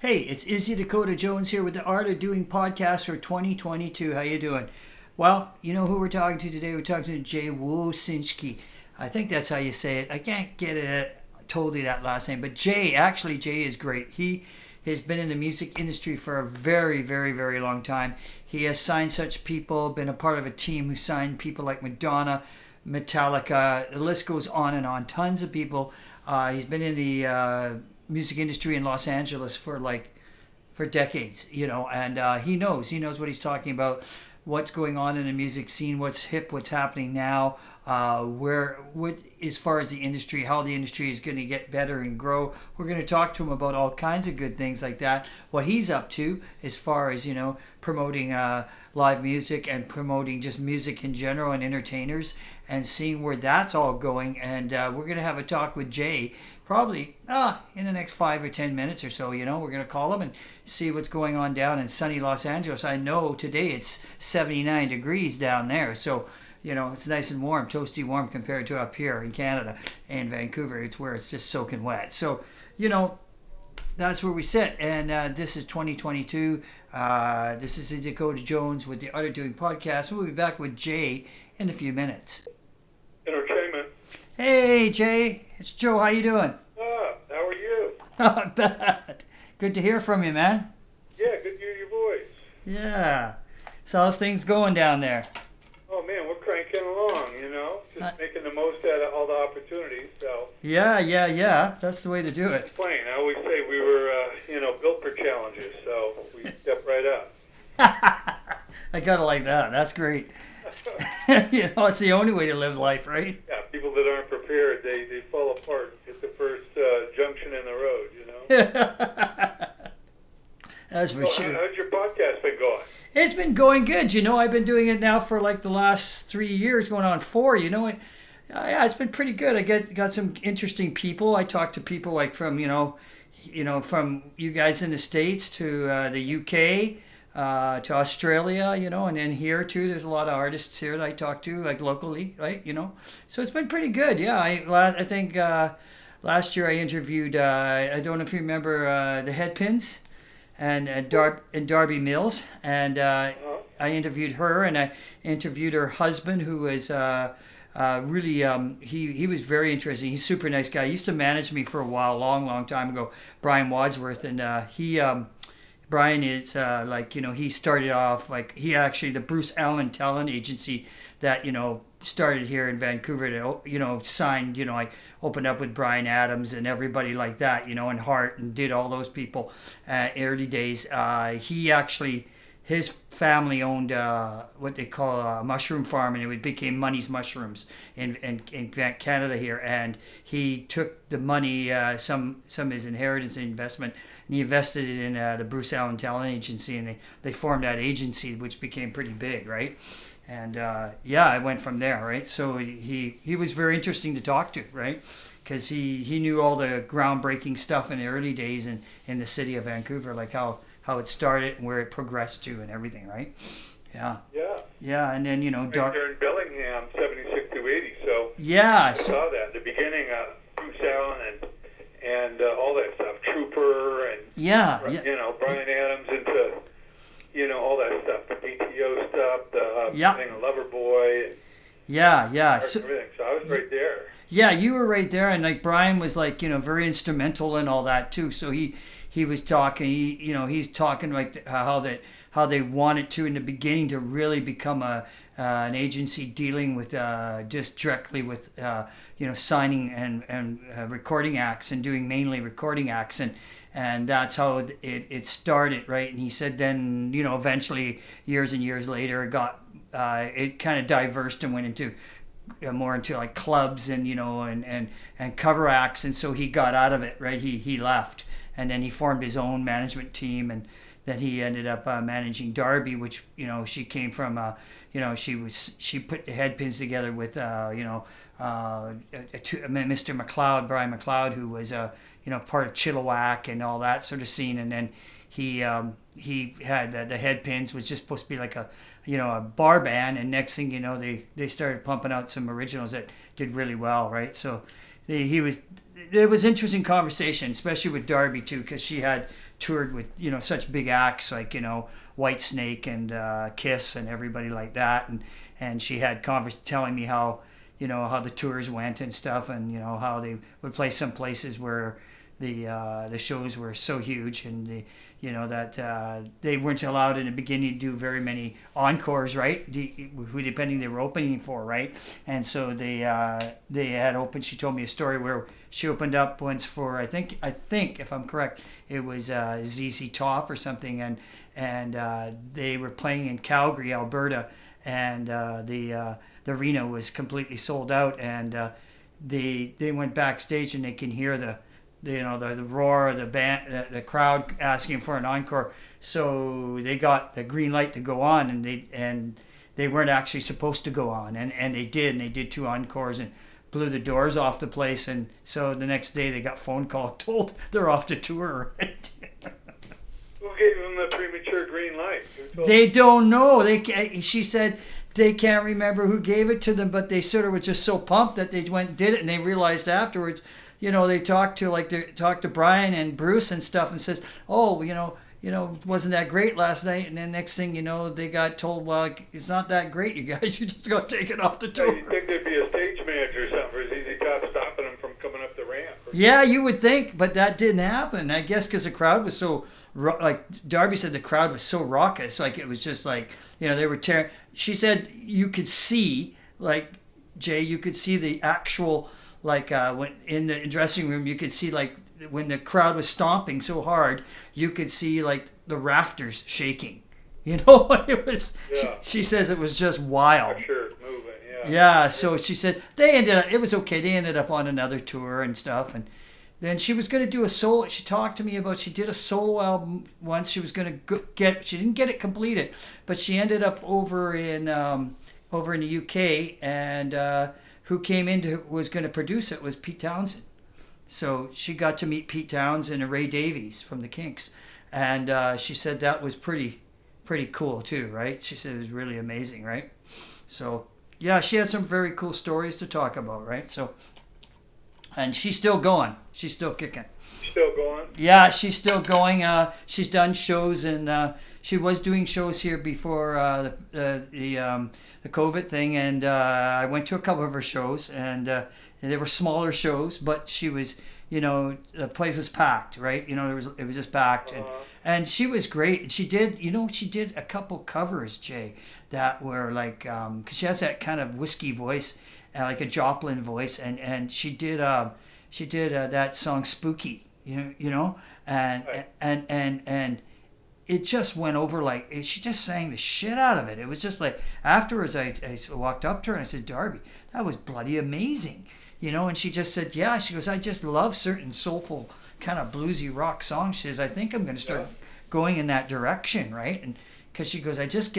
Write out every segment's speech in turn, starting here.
Hey, it's Izzy Dakota Jones here with the Art of Doing podcast for 2022. How you doing? Well, you know who we're talking to today? We're talking to Jay Warsinske. I think that's how you say it. I can't get it totally that last name, but Jay is great. He has been in the music industry for a very, very, very long time. He has signed such people, been a part of a team who signed people like Madonna, Metallica. The list goes on and on. Tons of people. He's been in the music industry in Los Angeles for decades, and he knows what he's talking about, what's going on in the music scene, what's hip, what's happening now, what as far as the industry, how the industry is going to get better and grow. We're going to talk to him about all kinds of good things like that, what he's up to as far as promoting live music and promoting just music in general and entertainers, and seeing where that's all going. And we're going to have a talk with Jay probably in the next 5 or 10 minutes or so. We're going to call him and see what's going on down in sunny Los Angeles. I know today it's 79 degrees down there, so it's nice and warm, toasty warm compared to up here in Canada and Vancouver. It's where it's just soaking wet. So that's where we sit. And this is 2022. This is Dakota Jones with the Art of Doing podcast. We'll be back with Jay in a few minutes. Entertainment. Hey Jay, it's Joe. How you doing? How are you? Not bad. Good to hear from you, man. Yeah, good to hear your voice. Yeah. So how's things going down there? Oh man, we're cranking along, just making the most out of all the opportunities. So. Yeah. That's the way to do it. Plain. I always say we were, built for challenges, so we stepped right up. I gotta like that. That's great. It's the only way to live life, right? Yeah, people that aren't prepared, they fall apart at the first junction in the road, That's for sure. How's your podcast been going? It's been going good. I've been doing it now for like the last 3 years, going on 4. Yeah, it's been pretty good. I got some interesting people. I talk to people like from from you guys in the States to the UK. To Australia, and then here too. There's a lot of artists here that I talk to, like locally, right? So it's been pretty good. Yeah, I think last year I interviewed. I don't know if you remember the Headpins and Darby Mills, and I interviewed her, and I interviewed her husband, who was really he was very interesting. He's a super nice guy. He used to manage me for a while, long time ago. Brian Wadsworth, and Brian is he started off the Bruce Allen talent agency that started here in Vancouver to signed opened up with Bryan Adams and everybody like that, and Hart, and did all those people early days. His family owned what they call a mushroom farm, and it became Money's Mushrooms in Canada here. And he took the money, some of his inheritance and investment, and he invested it in the Bruce Allen Talent Agency, and they formed that agency, which became pretty big, right? And I went from there, right? So he was very interesting to talk to, right? Because he knew all the groundbreaking stuff in the early days in the city of Vancouver, like how it started and where it progressed to and everything, right? Yeah. And then They're in Bellingham, 76 to 80. So I saw that at the beginning. Bruce Allen and all that stuff, Trooper and Bryan Adams into all that stuff, the BTO stuff, the being a lover boy. So everything. So I was right there. Yeah, you were right there, and Brian was very instrumental in all that too. So he was talking. He's talking like how they wanted to in the beginning to really become an agency dealing with just directly with signing and recording acts, and doing mainly recording acts, and that's how it started, right? And he said then eventually years and years later it kind of diverged and went into more into like clubs and and cover acts, and so he got out of it, right? He left, and then he formed his own management team, and then he ended up managing Darby, which she came from she put the Headpins together with Mr. McLeod, Brian McLeod, who was part of Chilliwack and all that sort of scene, and then he had the Headpins, was just supposed to be like a bar band, and next thing they started pumping out some originals that did really well, right? So there was interesting conversation, especially with Darby too, because she had toured with, such big acts like, Whitesnake and Kiss and everybody like that. And she had telling me how, how the tours went and stuff, and, how they would play some places where the shows were so huge, and that they weren't allowed in the beginning to do very many encores, right? Who depending they were opening for, right? And so they had opened. She told me a story where she opened up once for I think if I'm correct, it was ZZ Top or something, and they were playing in Calgary, Alberta, and the arena was completely sold out, and they went backstage and they can hear the roar of the band, the crowd asking for an encore. So they got the green light to go on, and they weren't actually supposed to go on, and they did, and they did 2 encores and blew the doors off the place. And so the next day they got phone call told they're off to tour. Who gave them the premature green light? They don't know. She said they can't remember who gave it to them, but they sort of were just so pumped that they went and did it, and they realized afterwards. They talked to Brian and Bruce and stuff, and says, "Oh, wasn't that great last night?" And then next thing you know, they got told, "Well, it's not that great, you guys. You just got taken off the tour." You think there'd be a stage manager or something for ZZ Top stopping them from coming up the ramp? Yeah, you would think, but that didn't happen. I guess because the crowd was so, like Darby said, the crowd was so raucous. Like it was just like, they were tearing. She said you could see, like Jay, you could see the actual. Like when in the dressing room, you could see like when the crowd was stomping so hard, you could see like the rafters shaking. It was. Yeah. She says it was just wild. I'm sure it's moving. Yeah. Yeah. So she said it was okay. They ended up on another tour and stuff, and then she was going to do a solo. She talked to me about she did a solo album once. She was going to she didn't get it completed, but she ended up over in the UK, and. Who came in was going to produce it was Pete Townsend. So she got to meet Pete Townsend and Ray Davies from the Kinks. And she said that was pretty cool too, right? She said it was really amazing, right? So, yeah, she had some very cool stories to talk about, right? So, and she's still going. She's still kicking. Still going? Yeah, she's still going. She's done shows, and she was doing shows here before the COVID thing, and I went to a couple of her shows, and they were smaller shows, but she was, the place was packed, right? It was just packed, and she was great. And she did, she did a couple covers, Jay, that were like, because she has that kind of whiskey voice, like a Joplin voice, and she did that song "Spooky," and it just went over like she just sang the shit out of it. It was just like afterwards I walked up to her and I said, "Darby, that was bloody amazing," and she just said, "Yeah." She goes, "I just love certain soulful kind of bluesy rock songs." She says, "I think I'm going to start going in that direction, right?" And because she goes, I just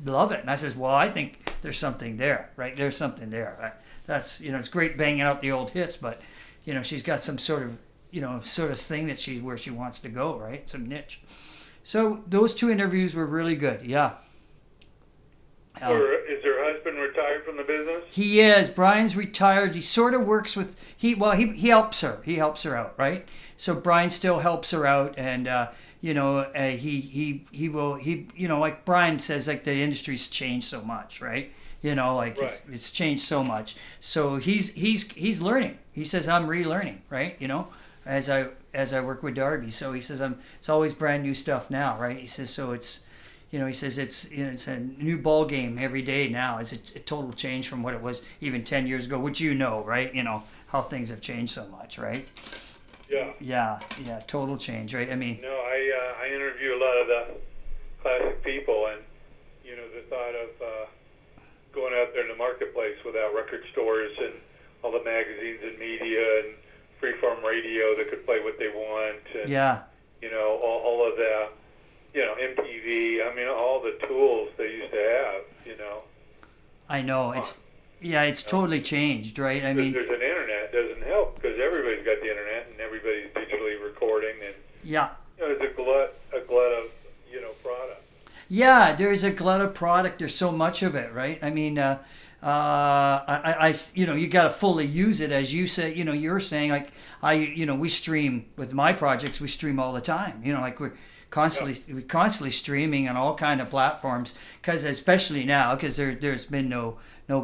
love it. And I says, "Well, I think there's something there, right? There's something there. That's it's great banging out the old hits, but she's got some sort of thing that where she wants to go, right? Some niche." So those 2 interviews were really good. Yeah. Is her husband retired from the business? He is. Brian's retired. He sort of works with he helps her. He helps her out, right? So Brian still helps her out, and he will like Brian says, like the industry's changed so much, right? Right. It's changed so much. So he's learning. He says I'm relearning, right? As I work with Darby. So he says it's always brand new stuff now, right? He says so it's he says it's a new ball game every day now. It's a total change from what it was even 10 years ago, which right? How things have changed so much, right? Yeah. Yeah, total change, right? I mean, I interview a lot of the classic people, and the thought of going out there in the marketplace without record stores and all the magazines and media and freeform radio that could play what they want, and all of that, MTV. I mean, all the tools they used to have. I know it's totally changed, right? I mean, there's an internet doesn't help because everybody's got the internet and everybody's digitally recording, and there's a glut of product. Yeah, there's a glut of product. There's so much of it, right? I mean, You got to fully use it, as you say. You're saying, like, we stream with my projects. We stream all the time. Like we're constantly streaming on all kind of platforms, because especially now, because there's been no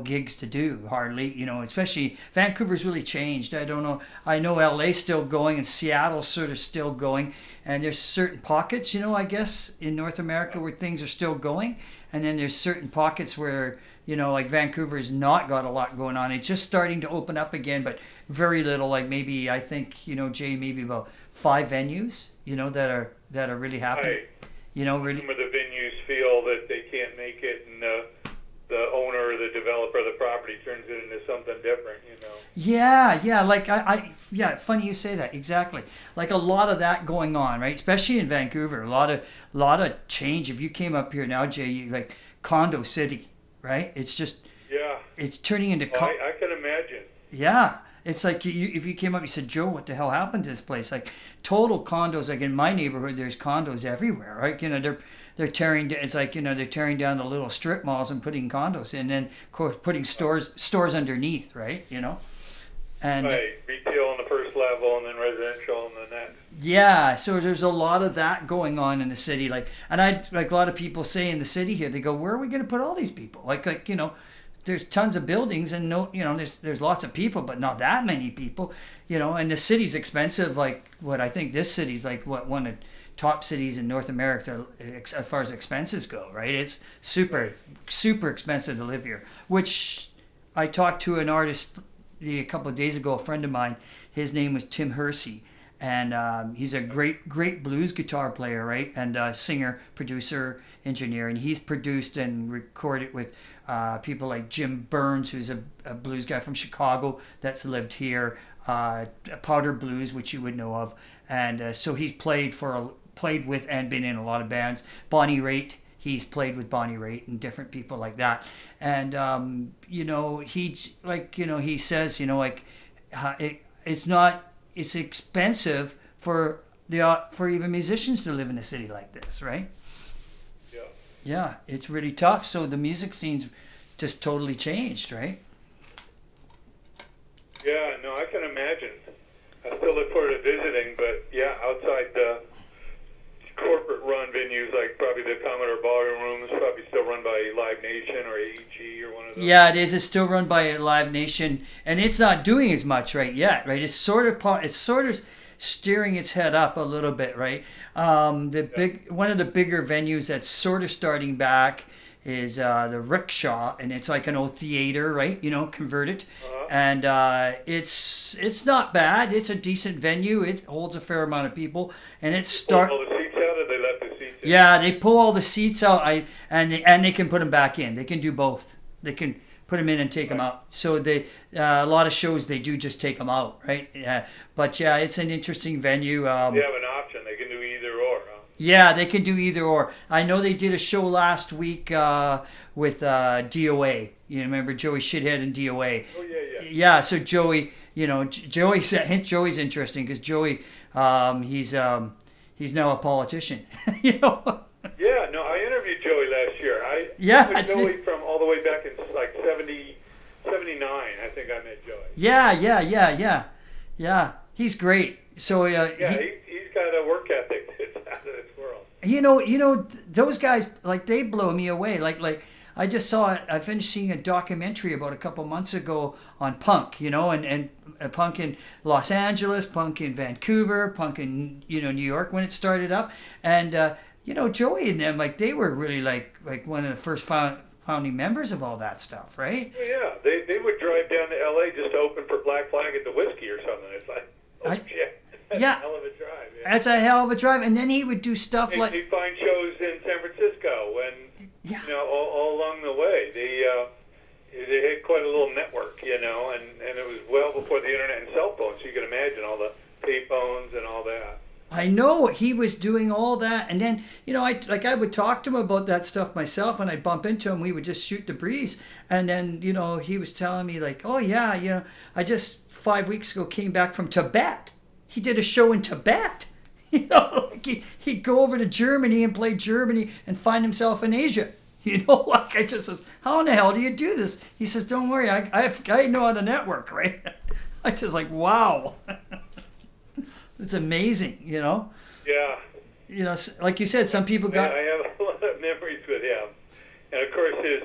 gigs to do hardly. Especially Vancouver's really changed. I don't know. I know LA's still going and Seattle's sort of still going, and there's certain pockets, I guess, in North America where things are still going, and then there's certain pockets where like Vancouver's not got a lot going on. It's just starting to open up again, but very little. Like maybe, I think, Jay, maybe about 5 venues, that are really happening. Right. Really. Some of the venues feel that they can't make it, and the owner or the developer of the property turns it into something different. Yeah. Like yeah. Funny you say that. Exactly. Like a lot of that going on, right? Especially in Vancouver, a lot of change. If you came up here now, Jay, like condo city. Right? It's just, it's turning into... I can imagine. Yeah. It's like if you came up, you said, Joe, what the hell happened to this place? Like total condos. Like in my neighborhood, there's condos everywhere, right? They're tearing, it's like, they're tearing down the little strip malls and putting condos in, and then of course putting stores underneath, right? And right. Retail on the first level, and then residential on the next. Yeah, so there's a lot of that going on in the city. Like a lot of people say in the city here, they go, where are we going to put all these people? Like there's tons of buildings, and there's lots of people, but not that many people. And the city's expensive. Like what I think this city's like one of the top cities in North America as far as expenses go. Right? It's super expensive to live here. Which I talked to an artist a couple of days ago, a friend of mine. His name was Tim Hersey. And he's a great blues guitar player, right? And singer, producer, engineer. And he's produced and recorded with people like Jim Burns, who's a blues guy from Chicago that's lived here. Powder Blues, which you would know of. And so he's played with and been in a lot of bands. Bonnie Raitt, he's played with Bonnie Raitt and different people like that. And he says, it's expensive for even musicians to live in a city like this, right? Yeah. Yeah, it's really tough. So the music scene's just totally changed, right? Yeah, no, I can imagine. I still look forward to visiting, but yeah, outside the corporate-run venues, like probably the Commodore Ballroom Rooms, probably still run by Live Nation or AEG or one of those. Yeah, it is. It's still run by Live Nation, and it's not doing as much right yet, right? It's sort of steering its head up a little bit, right? One of the bigger venues that's sort of starting back is the Rickshaw, and it's like an old theater, right? Converted, and it's not bad. It's a decent venue. It holds a fair amount of people, and it's All the seats out, or they left the seats in? Yeah, they pull all the seats out. And they can put them back in. They can do both. They can put them in and take them out. So a lot of shows they do just take them out, right? But yeah, it's an interesting venue. They have an option. They can do either or. Huh? Yeah, they can do either or. I know they did a show last week with DOA. You remember Joey Shithead and DOA? Oh yeah. Yeah. So Joey, Joey's interesting because Joey, he's now a politician. Yeah, no, I interviewed Joey last year. I met Joey from all the way back in like 79. I think I met Joey. Yeah. He's great. So he's got a work ethic that's out of this world. Those guys, like, they blow me away. Like I finished seeing a documentary about a couple months ago on punk, and punk in Los Angeles, punk in Vancouver, punk in New York when it started up, and Joey and them, like, they were really like one of the first founding members of all that stuff, right? Yeah, they would drive down to LA just to open for Black Flag at the Whiskey or something. It's like, shit. That's a hell of a drive. Yeah. That's a hell of a drive, and then he would do stuff like he'd find shows in San Francisco and all along the way. They had quite a little network, and it was well before the internet and cell phones. So you can imagine all the payphones and all that. I know he was doing all that, and then I would talk to him about that stuff myself, and I'd bump into him. We would just shoot the breeze, and then he was telling me like, oh yeah, I just 5 weeks ago came back from Tibet. He did a show in Tibet. He'd go over to Germany and play Germany and find himself in Asia. You know, like I just says, how in the hell do you do this? He says, don't worry, I know how to network, right? I just like, wow. It's amazing, you know? Yeah. You know, like you said, some people got... I have a lot of memories with him. And of course his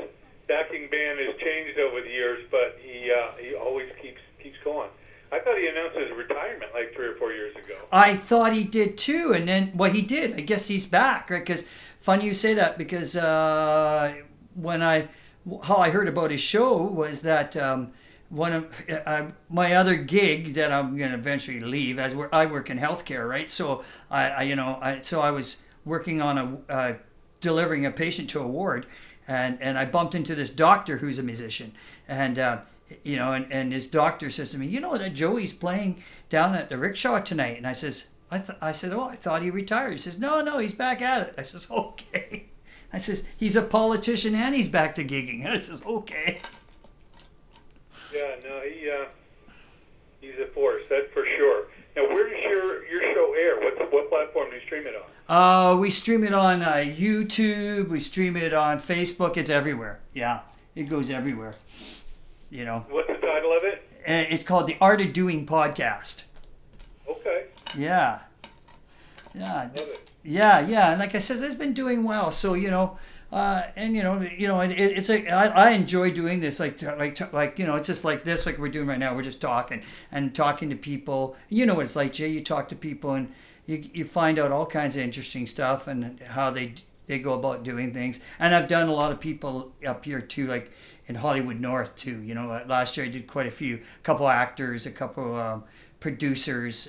backing band has changed over the years, but he always keeps going. I thought he announced his retirement like 3 or 4 years ago. I thought he did too, and then, well, he did. I guess he's back, right? Because, funny you say that, because how I heard about his show was that one of my other gig that I'm going to eventually leave, as I work in healthcare, right? So I was working on delivering a patient to a ward, and I bumped into this doctor who's a musician, and his doctor says to me, you know that Joey's playing down at the rickshaw tonight, and I said, oh, I thought he retired. He says, no, he's back at it. I says, okay. I says, he's a politician and he's back to gigging. I says, okay. Yeah, no, he's a force, that's for sure. Now, where does your show air? What platform do you stream it on? We stream it on YouTube. We stream it on Facebook. It's everywhere. Yeah, it goes everywhere. You know. What's the title of it? It's called The Art of Doing Podcast. Okay. Yeah. Love it. Yeah, and like I said, it's been doing well. So I enjoy doing this. Like it's just like this, like we're doing right now. We're just talking to people. You know what it's like, Jay. You talk to people and you find out all kinds of interesting stuff and how they go about doing things. And I've done a lot of people up here too, like in Hollywood North too. You know, last year I did quite a couple actors, a couple producers,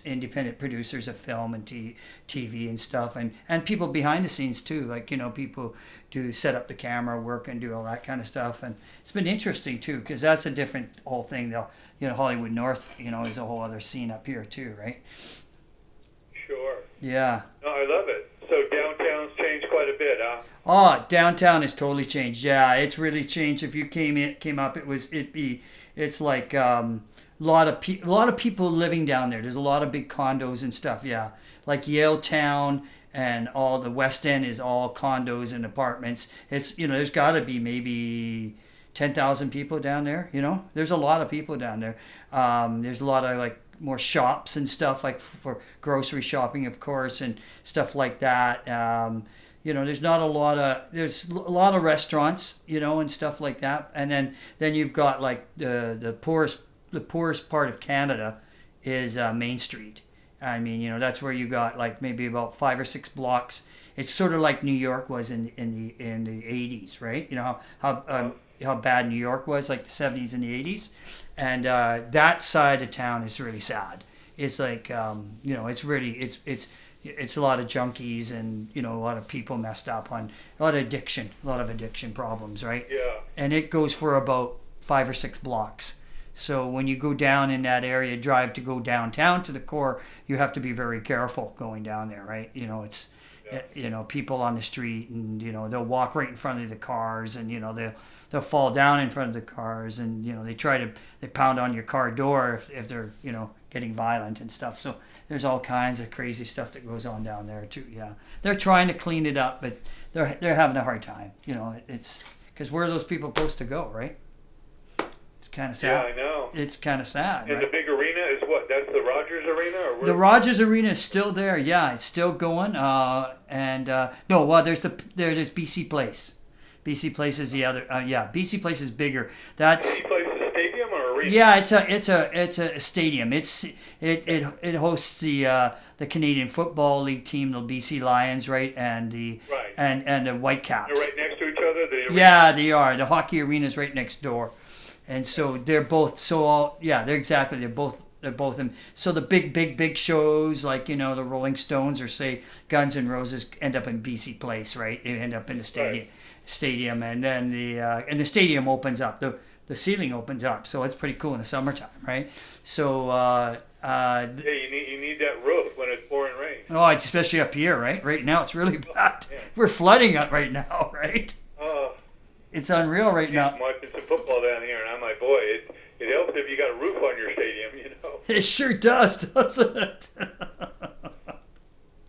independent producers of film and TV and stuff, and people behind the scenes too, like, you know, people do set up the camera work and do all that kind of stuff, and it's been interesting too, because that's a different whole thing. You know, Hollywood North, you know, is a whole other scene up here too, right? Sure. Yeah. No, I love it. So downtown's changed quite a bit, huh? Oh, downtown has totally changed. Yeah, it's really changed. If you came up, it's like a lot of people living down there. There's a lot of big condos and stuff. Yeah, like Yale Town and all the West End is all condos and apartments. It's, you know, there's got to be maybe 10,000 people down there. You know, there's a lot of people down there. There's a lot of like more shops and stuff, like for grocery shopping, of course, and stuff like that. You know, there's a lot of restaurants, you know, and stuff like that. And then you've got like the poorest part of Canada is Main Street. I mean, you know, that's where you got like maybe about 5 or 6 blocks. It's sort of like New York was in the 80s, right? You know how bad New York was, like the 70s and the 80s, and that side of town is really sad. It's like you know, it's really it's a lot of junkies and, you know, a lot of people messed up on a lot of addiction problems, right? Yeah. And it goes for about 5 or 6 blocks. So when you go down in that area, drive to go downtown to the core, you have to be very careful going down there, right? You know, it's, you know, people on the street, and, you know, they'll walk right in front of the cars, and, you know, they'll fall down in front of the cars, and, you know, they pound on your car door if they're, you know, getting violent and stuff. So there's all kinds of crazy stuff that goes on down there too. Yeah, they're trying to clean it up, but they're having a hard time. You know, it's because where are those people supposed to go, right? It's kind of sad. Yeah, I know. It's kind of sad. And right? the big arena is what? That's the Rogers Arena, or where? The Rogers Arena is still there. Yeah, it's still going. No, well, there's BC Place. BC Place is the other. BC Place is bigger. That's BC Place is a stadium or arena? Yeah, it's a stadium. It hosts the Canadian Football League team, the BC Lions, right, and the and the Whitecaps. They're right next to each other. The yeah, they are. The hockey arena is right next door, and so they're both. They're both in. So the big shows, like, you know, the Rolling Stones or say Guns N' Roses, end up in BC Place, right? They end up in the stadium. Right. Stadium, and then the stadium opens up. The ceiling opens up, so it's pretty cool in the summertime, right? So you need that roof when it's pouring rain. Oh, especially up here, right? Right now it's really bad. Yeah. We're flooding up right now, right? It's unreal right now. I'm watching some football down here, and I'm like, boy, it helps if you got a roof on your stadium, you know. It sure does, doesn't it?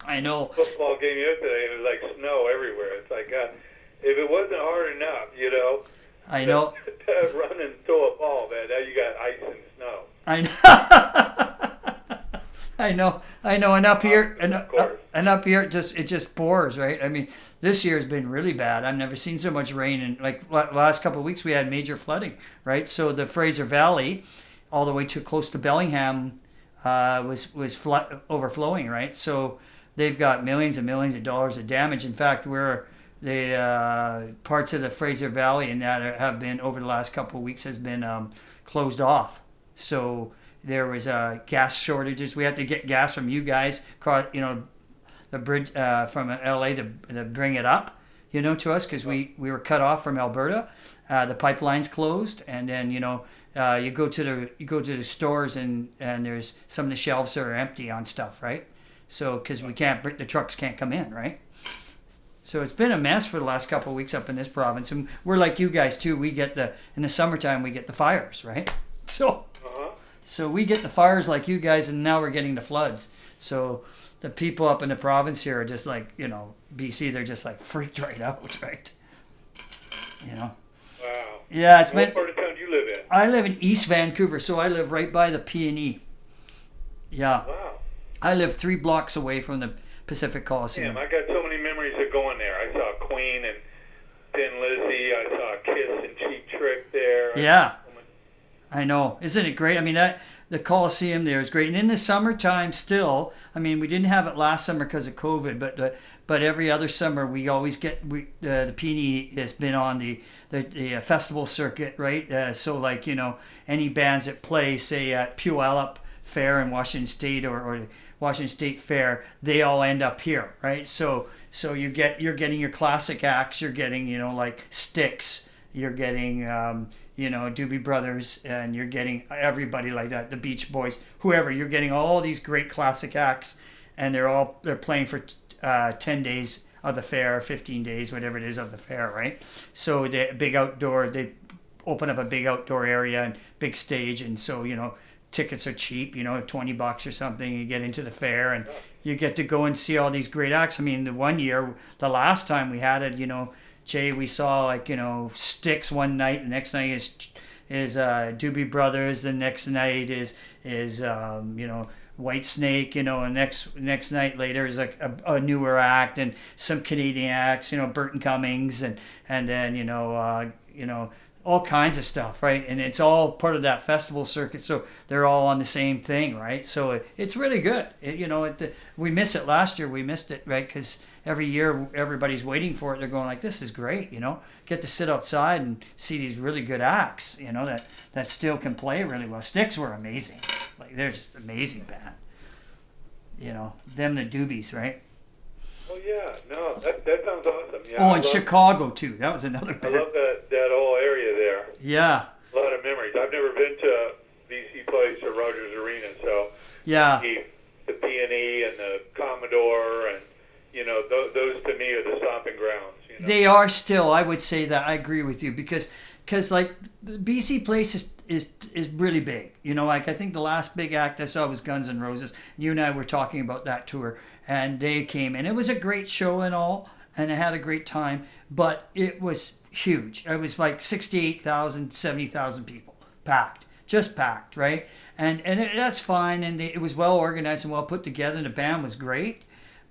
I know. Football game yesterday, it was like snow everywhere. It's like, if it wasn't hard enough, I know. To run and throw a ball, man. Now you got ice and snow. I know. I know. And up here, and up here, it just pours, right? I mean, this year has been really bad. I've never seen so much rain, and like last couple of weeks we had major flooding, right? So the Fraser Valley, all the way to close to Bellingham, was overflowing, right? So they've got millions and millions of dollars of damage. In fact, where the parts of the Fraser Valley and that have been over the last couple of weeks has been closed off. So there was gas shortages. We had to get gas from you guys, the bridge from LA to bring it up, to us because we were cut off from Alberta. The pipeline's closed, and then you go to the stores and there's some of the shelves are empty on stuff, right? So because the trucks can't come in, right? So it's been a mess for the last couple of weeks up in this province, and we're like you guys too. We get in the summertime we get the fires, right? So we get the fires like you guys, and now we're getting the floods. So the people up in the province here are just like, BC, they're just like freaked right out, right? Wow. Yeah, What part of town do you live in? I live in East Vancouver, so I live right by the P&E. Yeah. Wow. I live 3 blocks away from the Pacific Coliseum. Damn, I got so many memories of going there. I saw Queen and Thin Lizzy. I saw Kiss and Cheap Trick there. Yeah. I know. Isn't it great? I mean, the Coliseum there is great. And in the summertime still, I mean, we didn't have it last summer because of COVID, but every other summer we always get, the P&E has been on the festival circuit, right? So like, any bands that play, say at Puyallup Fair in Washington State or Washington State Fair, they all end up here, right? So you're getting your classic acts, you're getting, like Styx, you're getting, Doobie Brothers, and you're getting everybody like that, the Beach Boys, whoever. You're getting all these great classic acts, and they're playing for 10 days of the fair, 15 days, whatever it is of the fair, right? So they open up a big outdoor area and big stage, and so tickets are cheap, $20 or something. You get into the fair and you get to go and see all these great acts. I mean, the last time we had it, Jay, we saw Styx one night. The next night is Doobie Brothers. The next night is White Snake. And next night later is like a newer act and some Canadian acts. Burton Cummings and then all kinds of stuff, right? And it's all part of that festival circuit, so they're all on the same thing, right? So it's really good. We missed it last year. We missed it, right? Because every year everybody's waiting for it. They're going like, this is great, Get to sit outside and see these really good acts, that still can play really well. Styx were amazing. Like, they're just amazing band. Them the Doobies, right? Oh yeah, no, that sounds awesome. Yeah, and Chicago too. That was another band. I love that whole area there. Yeah. A lot of memories. I've never been to BC Place or Rogers Arena, so yeah. The P&E and the Commodore and those to me are the stomping grounds. They are still. I would say that. I agree with you because like the BC Place is really big. Like I think the last big act I saw was Guns N' Roses. You and I were talking about that tour. And they came, and it was a great show and all, and I had a great time, but it was huge. It was like 68,000, 70,000 people, just packed, right? And that's fine, and it was well organized and well put together, and the band was great,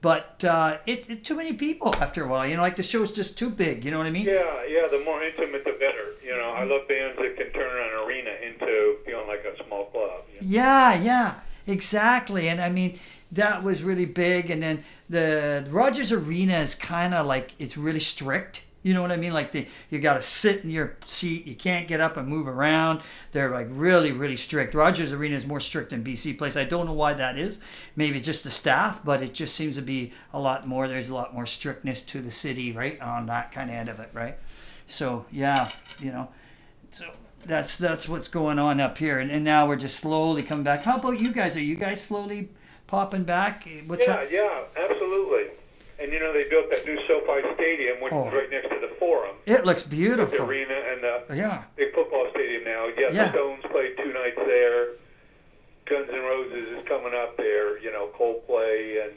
but it's too many people after a while, like the show's just too big, you know what I mean? Yeah, the more intimate the better. I love bands that can turn an arena into feeling like a small club. Yeah, exactly, and I mean, that was really big. And then the Rogers Arena is kind of like, it's really strict. You know what I mean? Like you got to sit in your seat. You can't get up and move around. They're like really, really strict. Rogers Arena is more strict than BC Place. I don't know why that is. Maybe it's just the staff, but it just seems to be a lot more. There's a lot more strictness to the city, right? On that kind of end of it, right? So yeah, so that's what's going on up here. And now we're just slowly coming back. How about you guys? Are you guys slowly popping back? Yeah, absolutely. And they built that new SoFi Stadium, which is right next to the Forum. It looks beautiful. The arena and the big football stadium now. Yeah, the Stones played 2 nights there. Guns N' Roses is coming up there. Coldplay and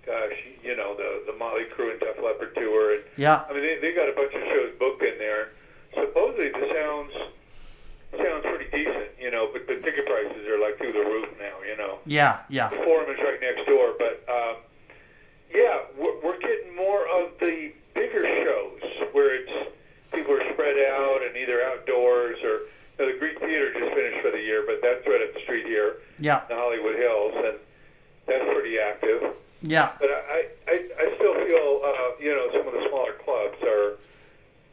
gosh, the Motley Crue and Def Leppard tour. And, yeah. I mean, they got a bunch of shows booked in there. Supposedly, the sounds pretty decent, but the ticket prices are like through the roof now, Yeah, yeah. The Forum is right next door, but yeah, we're getting more of the bigger shows where people are spread out and either outdoors or the Greek Theater just finished for the year, but that's right up the street here, yeah, in the Hollywood Hills, and that's pretty active. Yeah. But I still feel some of the smaller clubs are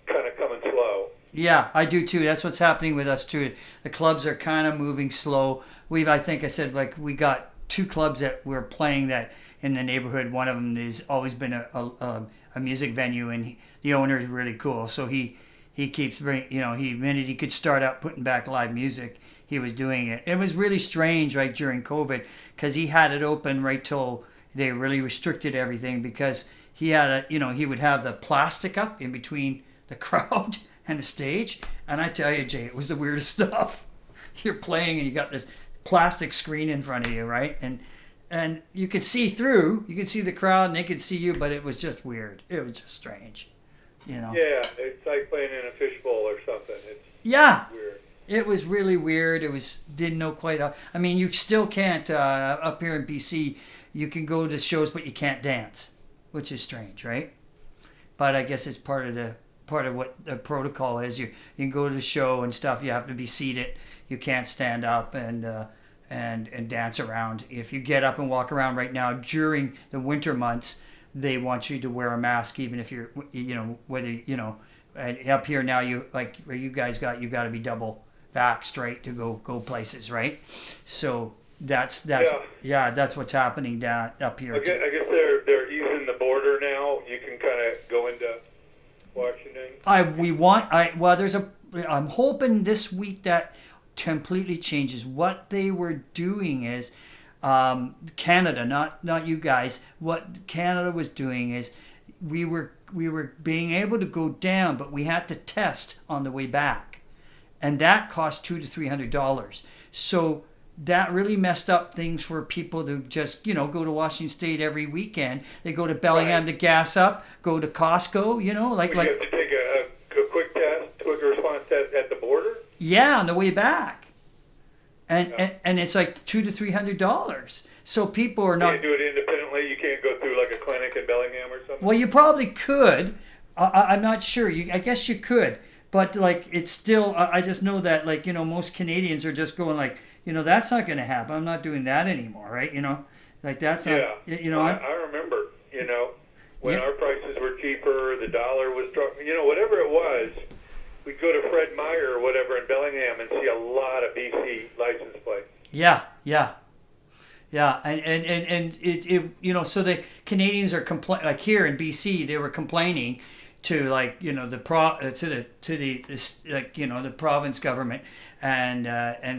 kind of coming slow. Yeah, I do too. That's what's happening with us too. The clubs are kind of moving slow. I think I said, like, we got 2 clubs that we're playing that in the neighborhood. One of them has always been a music venue, and the owner is really cool. So he keeps bringing, he admitted he could start out putting back live music. He was doing it. It was really strange, right, during COVID, because he had it open right till they really restricted everything, because he had he would have the plastic up in between the crowd and the stage. And I tell you, Jay, it was the weirdest stuff. You're playing and you got this plastic screen in front of you, right? And you could see through. You could see the crowd and they could see you, but it was just weird. It was just strange, Yeah, it's like playing in a fishbowl or something. It's weird. It was really weird. Didn't know quite how. I mean, you still can't up here in BC. You can go to shows, but you can't dance, which is strange, right? But I guess it's part of what the protocol is. You can go to the show and stuff. You have to be seated. You can't stand up and dance around. If you get up and walk around right now during the winter months, they want you to wear a mask, even if you're and up here now, you like where you guys got to be double vaxxed, right, to go places, right? So that's what's happening down up here. I guess they're easing the border now. You can kind of go into Washington. I'm hoping this week that completely changes. What they were doing is Canada, not you guys. What Canada was doing is we were being able to go down, but we had to test on the way back, and that cost $200 to $300. So that really messed up things for people to just go to Washington State every weekend. They go to Bellingham to gas up, go to Costco, You have to take a quick response test at the border. Yeah, on the way back, and it's like $200 to $300. So people are not. You can't do it independently. You can't go through like a clinic in Bellingham or something. Well, you probably could. I'm not sure. I guess you could, but like it's still. I just know that most Canadians are just going like, that's not going to happen. I'm not doing that anymore, right? Like that's not. I remember. When our prices were cheaper, the dollar was strong. Whatever it was. We'd go to Fred Meyer or whatever in Bellingham and see a lot of BC license plates. Yeah, and it so the Canadians are like here in BC, they were complaining to the province government, and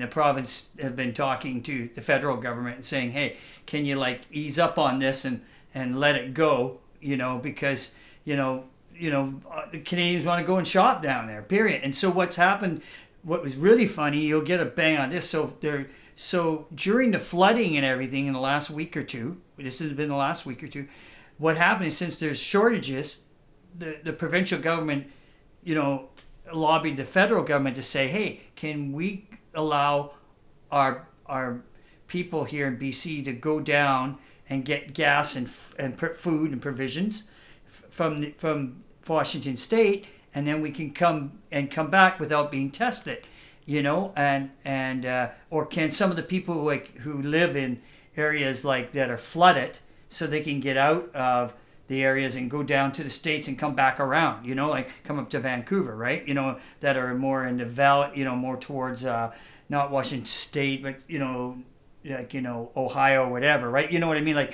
the province have been talking to the federal government and saying, hey, can you ease up on this and let it go, because the Canadians want to go and shop down there, period. And so what's happened, what was really funny, you'll get a bang on this. So during the flooding and everything in the last week or two, this has been the last week or two, what happened is since there's shortages, the provincial government, lobbied the federal government to say, hey, can we allow our people here in BC to go down and get gas and food and provisions from Washington State, and then we can come back without being tested, and or can some of the people who live in areas that are flooded, so they can get out of the areas and go down to the States and come back around, come up to Vancouver, right? That are more in the valley, more towards not Washington State, but Ohio or whatever, right? You know what I mean?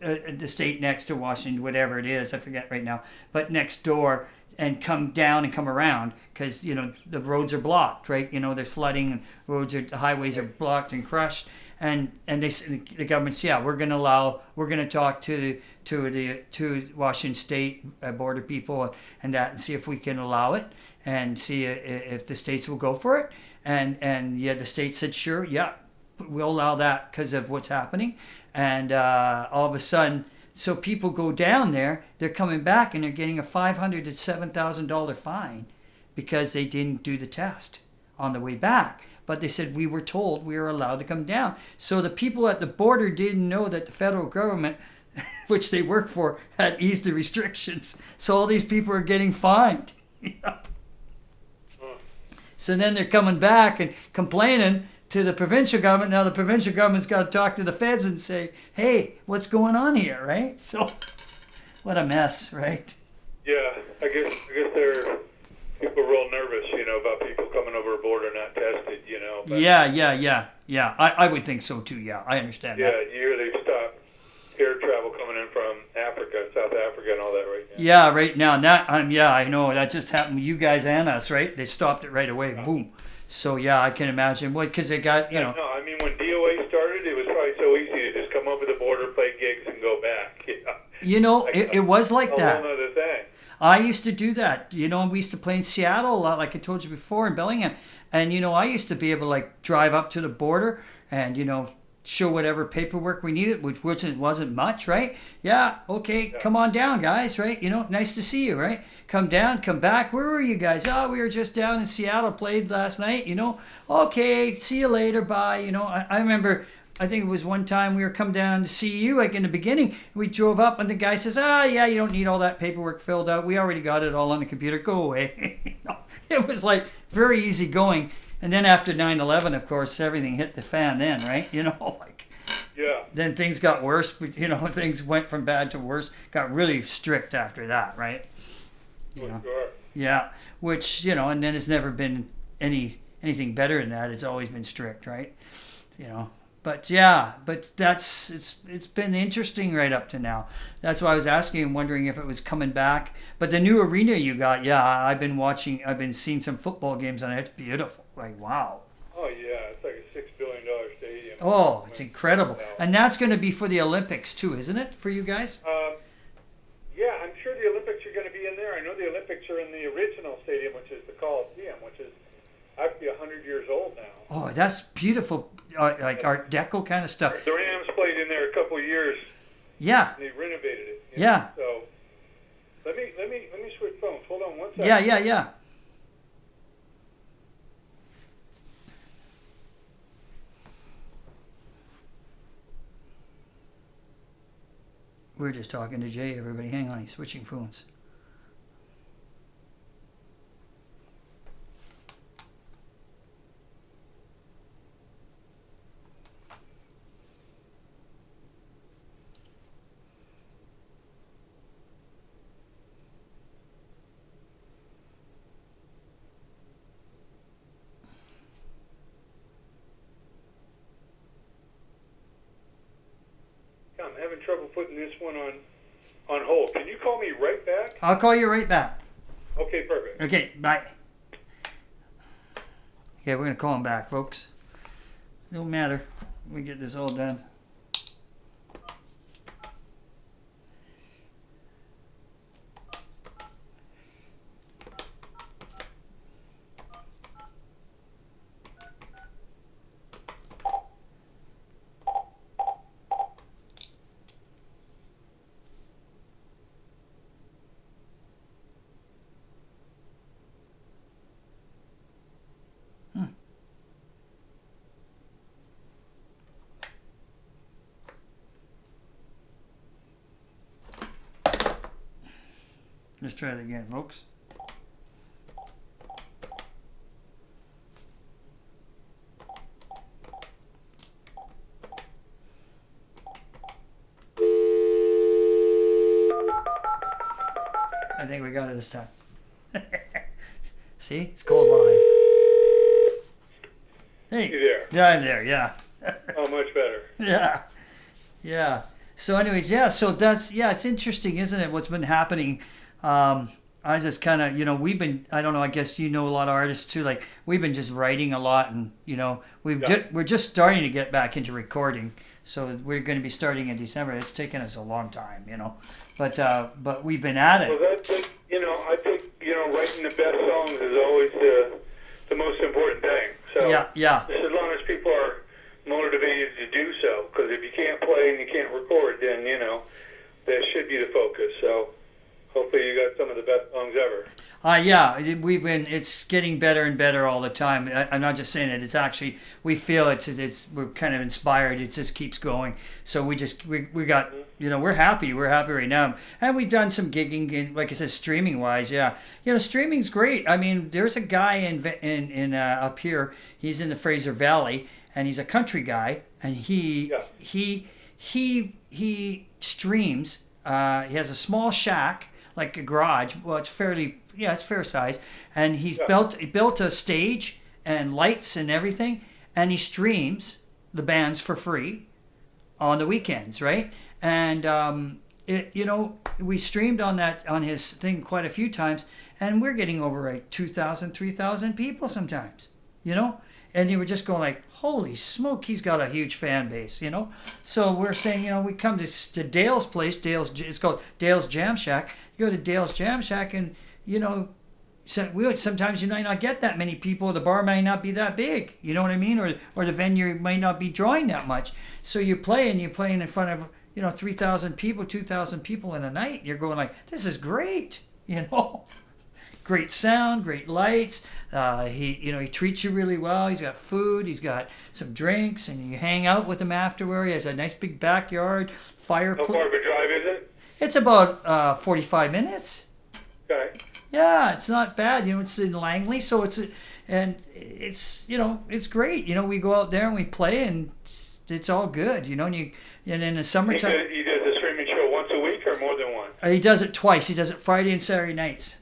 The state next to Washington, whatever it is, I forget right now, but next door, and come down and come around, because the roads are blocked, right? There's flooding and the highways are blocked and crushed, and the government says, we're going to talk to Washington State border people and see if we can allow it, and see if the states will go for it, and the state said sure, we'll allow that because of what's happening. And all of a sudden, so people go down there, they're coming back and they're getting a $500 to $7,000 fine because they didn't do the test on the way back. But they said we were told we were allowed to come down. So the people at the border didn't know that the federal government, which they work for, had eased the restrictions. So all these people are getting fined. So then they're coming back and complaining to the provincial government. Now the provincial government's got to talk to the feds and say, hey, what's going on here, right? So what a mess, right? Yeah, I guess people are real nervous, about people coming over a border not tested, But Yeah. I would think so too. Yeah, I understand that. Yeah, you hear they've stopped air travel coming in from Africa, South Africa, and all that right now. Yeah, right now. I know that just happened with you guys and us, right? They stopped it right away. Yeah. Boom. So yeah, I can imagine. Well, because they got, No, I mean when DOA started, it was probably so easy to just come over the border, play gigs, and go back. It was like that. A whole other thing. I used to do that. We used to play in Seattle a lot, like I told you before, in Bellingham. And, I used to be able to, drive up to the border and, show whatever paperwork we needed, which wasn't much, right? Yeah, okay, come on down, guys, right? Nice to see you, right? Come down, come back. Where were you guys? Oh, we were just down in Seattle, played last night, Okay, see you later, bye. I remember, I think it was one time we were come down to see you, in the beginning. We drove up and the guy says, yeah, you don't need all that paperwork filled out. We already got it all on the computer. Go away. It was very easy going. And then after 9/11, of course, everything hit the fan then, right? Yeah. Then things got worse. Things went from bad to worse. Got really strict after that, right? Sure. Yeah, which, and then it's never been anything better than that. It's always been strict, right? But it's been interesting right up to now. That's why I was asking and wondering if it was coming back. But the new arena you got, I've been seeing some football games on it. It's beautiful. Wow. Oh yeah, it's like a $6 billion stadium. Oh, it's incredible. And that's going to be for the Olympics too, isn't it, for you guys? Yeah, I'm sure the Olympics are going to be in there. I know the Olympics are in the original stadium, which is the KHM, which is actually 100 years old now. Oh, that's beautiful. Art Deco kind of stuff. The Rams played in there a couple of years. Yeah. They renovated it. Yeah. So let me switch phones. Hold on one second. Yeah. We're just talking to Jay. Everybody, hang on. He's switching phones. I'm having trouble putting this one on hold. Can you call me right back? I'll call you right back. Okay, perfect. Okay, bye. Yeah, we're going to call him back, folks. No matter. We get this all done. Let's try it again, folks. I think we got it this time. See? It's called live. Hey. You there? Yeah, I'm there, yeah. Oh, much better. Yeah. So anyways, so that's, it's interesting, isn't it, what's been happening. I just kind of, I don't know, I guess a lot of artists too, we've been just writing a lot and, we're just starting to get back into recording. So we're going to be starting in December. It's taken us a long time, but we've been at it. Well, that's it. I think, writing the best songs is always the most important thing. So yeah. Just as long as people are motivated If you can't play and you can't record, then, that should be the focus. So hopefully you got some of the best songs ever. Yeah, it's getting better and better all the time. I'm not just saying it. It's actually, we feel we're kind of inspired. It just keeps going. So we got, we're happy. We're happy right now. And we've done some gigging, like I said, streaming wise. Yeah. Streaming's great. I mean, there's a guy in up here. He's in the Fraser Valley, and he's a country guy, and he streams. He has a small shack, like a garage. Well, it's fair size. And he built a stage and lights and everything, and he streams the bands for free on the weekends, right? And we streamed on his thing quite a few times, and we're getting over like 2,000, 3,000 people sometimes, And you were just going like, holy smoke, he's got a huge fan base, So we're saying, we come to Dale's place. It's called Dale's Jam Shack. You go to Dale's Jam Shack, and sometimes you might not get that many people. The bar might not be that big, you know what I mean? Or the venue might not be drawing that much. So you're playing in front of 3,000 people, 2,000 people in a night. You're going like, this is great, Great sound, great lights. He treats you really well. He's got food. He's got some drinks, and you hang out with him afterward. He has a nice big backyard, fireplace. How far of a drive is it? It's about 45 minutes. Okay. Yeah, it's not bad. It's in Langley, so it's great. We go out there and we play, and it's all good. And in the summertime, He does a streaming show once a week or more than once? He does it twice. He does it Friday and Saturday nights.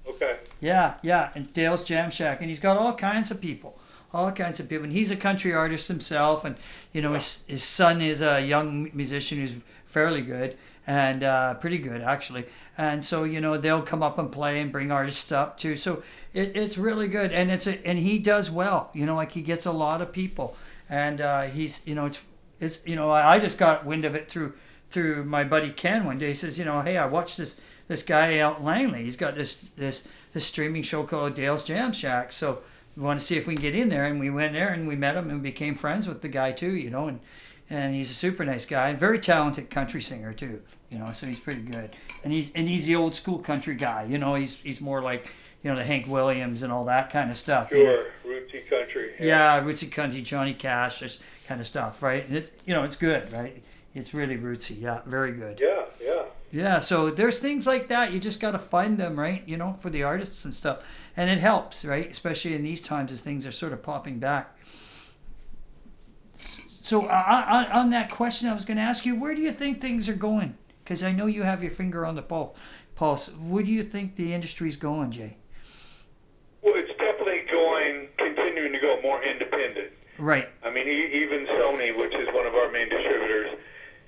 Okay. Yeah, and Dale's Jam Shack, and he's got all kinds of people, and he's a country artist himself, and his son is a young musician who's fairly good and pretty good actually, and so they'll come up and play and bring artists up too. So it's really good, and and he does well. Like he gets a lot of people, and he's I just got wind of it through my buddy Ken one day. He says, hey, I watched this guy out in Langley. He's got this streaming show called Dale's Jam Shack. So we want to see if we can get in there. And we went there and we met him and became friends with the guy too, and he's a super nice guy, very talented country singer too, so he's pretty good. And he's the old school country guy, he's more like, the Hank Williams and all that kind of stuff. Sure, rootsy country. Yeah, rootsy country, Johnny Cash, this kind of stuff, right? And it's good, right? It's really rootsy, yeah, very good. Yeah. Yeah, so there's things like that. You just got to find them, right? For the artists and stuff. And it helps, right? Especially in these times as things are sort of popping back. So on that question, I was going to ask you, where do you think things are going? Because I know you have your finger on the pulse. Where do you think the industry's going, Jay? Well, it's definitely continuing to go more independent. Right. I mean, even Sony, which is one of our main distributors,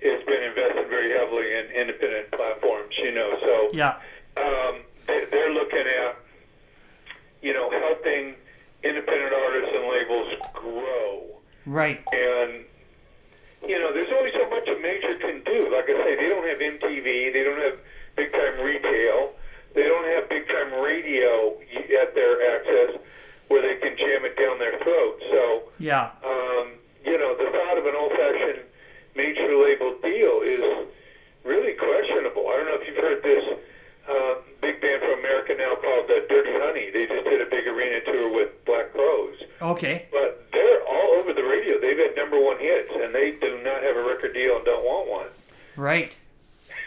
has been investing very heavily in independent platforms, So yeah, they're looking at, helping independent artists and labels grow. Right. And, there's only so much a major can do. Like I say, they don't have MTV, they don't have big-time retail, they don't have big-time radio at their access where they can jam it down their throat. So, yeah, the thought of an old-fashioned major label deal is really questionable. I don't know if you've heard this big band from America now called Dirty Honey. They just did a big arena tour with Black Crowes. Okay. But they're all over the radio. They've had #1 hits, and they do not have a record deal and don't want one. Right.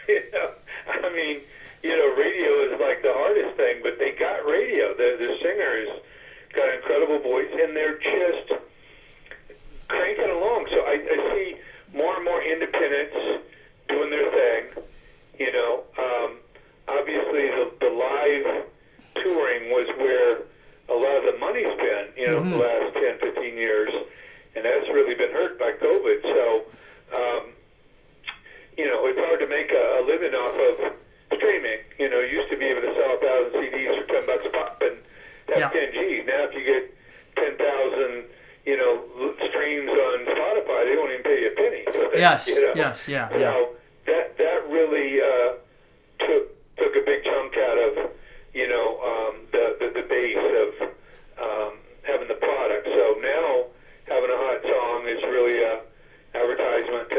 I mean, radio is like the hardest thing, but they got radio. The singer has got an incredible voice, and they're just cranking along. So I see more and more independents doing their thing. Obviously the live touring was where a lot of the money's been, the last 10, 15 years, and that's really been hurt by COVID. So, it's hard to make a living off of streaming. You used to be able to sell 1,000 CDs for $10 pop and have 10 G's. Now if you get 10,000, streams on Spotify, they won't even pay you a penny. So yes, yeah. So that really took a big chunk out of the base of having the product. So now having a hot song is really a advertisement to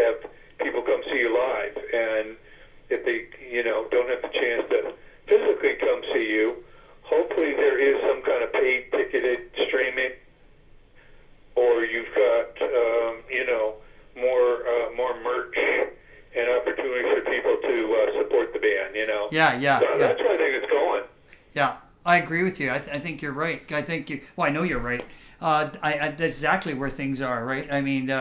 Yeah. That's where I think it's going. Yeah, I agree with you. I think you're right. I think you. Well, I know you're right. That's exactly where things are, right? I mean,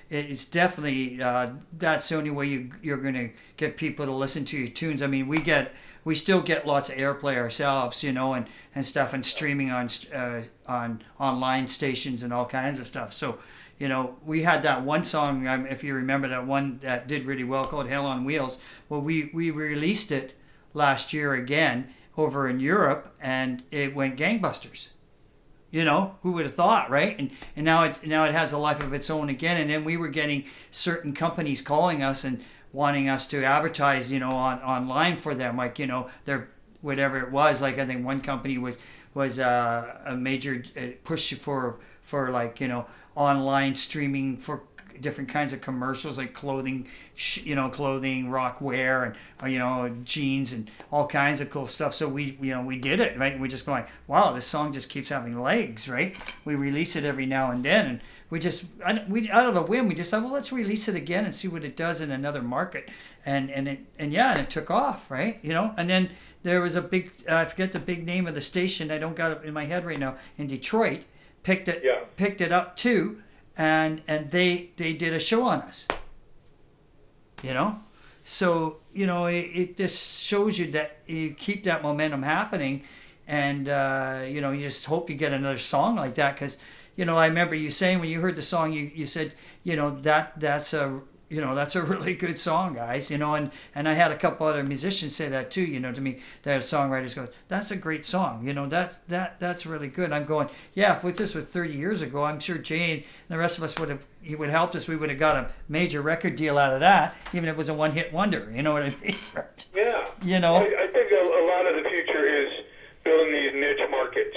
it's definitely that's the only way you're going to get people to listen to your tunes. I mean, we still get lots of airplay ourselves, and stuff, and streaming on online stations and all kinds of stuff. So, we had that one song, if you remember that one that did really well called "Hell on Wheels." Well, we released it last year again over in Europe, and it went gangbusters. Who would have thought, right? And now it has a life of its own again. And then we were getting certain companies calling us and wanting us to advertise, online for them, like their whatever it was. Like I think one company was a major push for like online streaming for different kinds of commercials like clothing, rock wear, and jeans and all kinds of cool stuff. So we did it, right? And we're just going, wow, this song just keeps having legs, right? We release it every now and then, and we out of a whim, we just thought, well, let's release it again and see what it does in another market, and it took off, right? And then there was a big, I forget the big name of the station, I don't got it in my head right now, in Detroit, picked it up too. And they did a show on us, so it just shows you that you keep that momentum happening, and you just hope you get another song like that, because I remember you saying when you heard the song, you said that's a really good song, guys, and I had a couple other musicians say that too, to me, that songwriters go, that's a great song, that's really good. I'm going, yeah, if this was 30 years ago, I'm sure Jay and the rest of us would have helped us. We would have got a major record deal out of that, even if it was a one-hit wonder, you know what I mean? Yeah. I think a lot of the future is building these niche markets,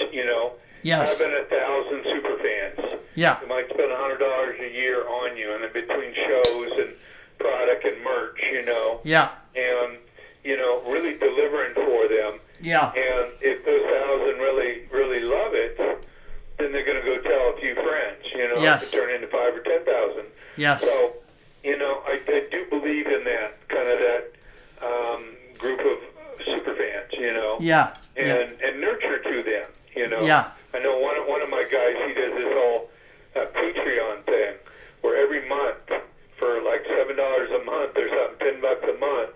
Yes. Having 1,000 super fans. Yeah. You might spend $100 a year on you, and then between shows and product and merch, Yeah. And, really delivering for them. Yeah. And if those 1,000 really love it, then they're going to go tell a few friends, Yes. to turn into 5,000 or 10,000. Yes. So, I do believe in that, kind of that group of super fans, Yeah. And nurture to them, Yeah. I know one of my guys, he does this whole Patreon thing, where every month, for like $7 a month or something, $10 a month,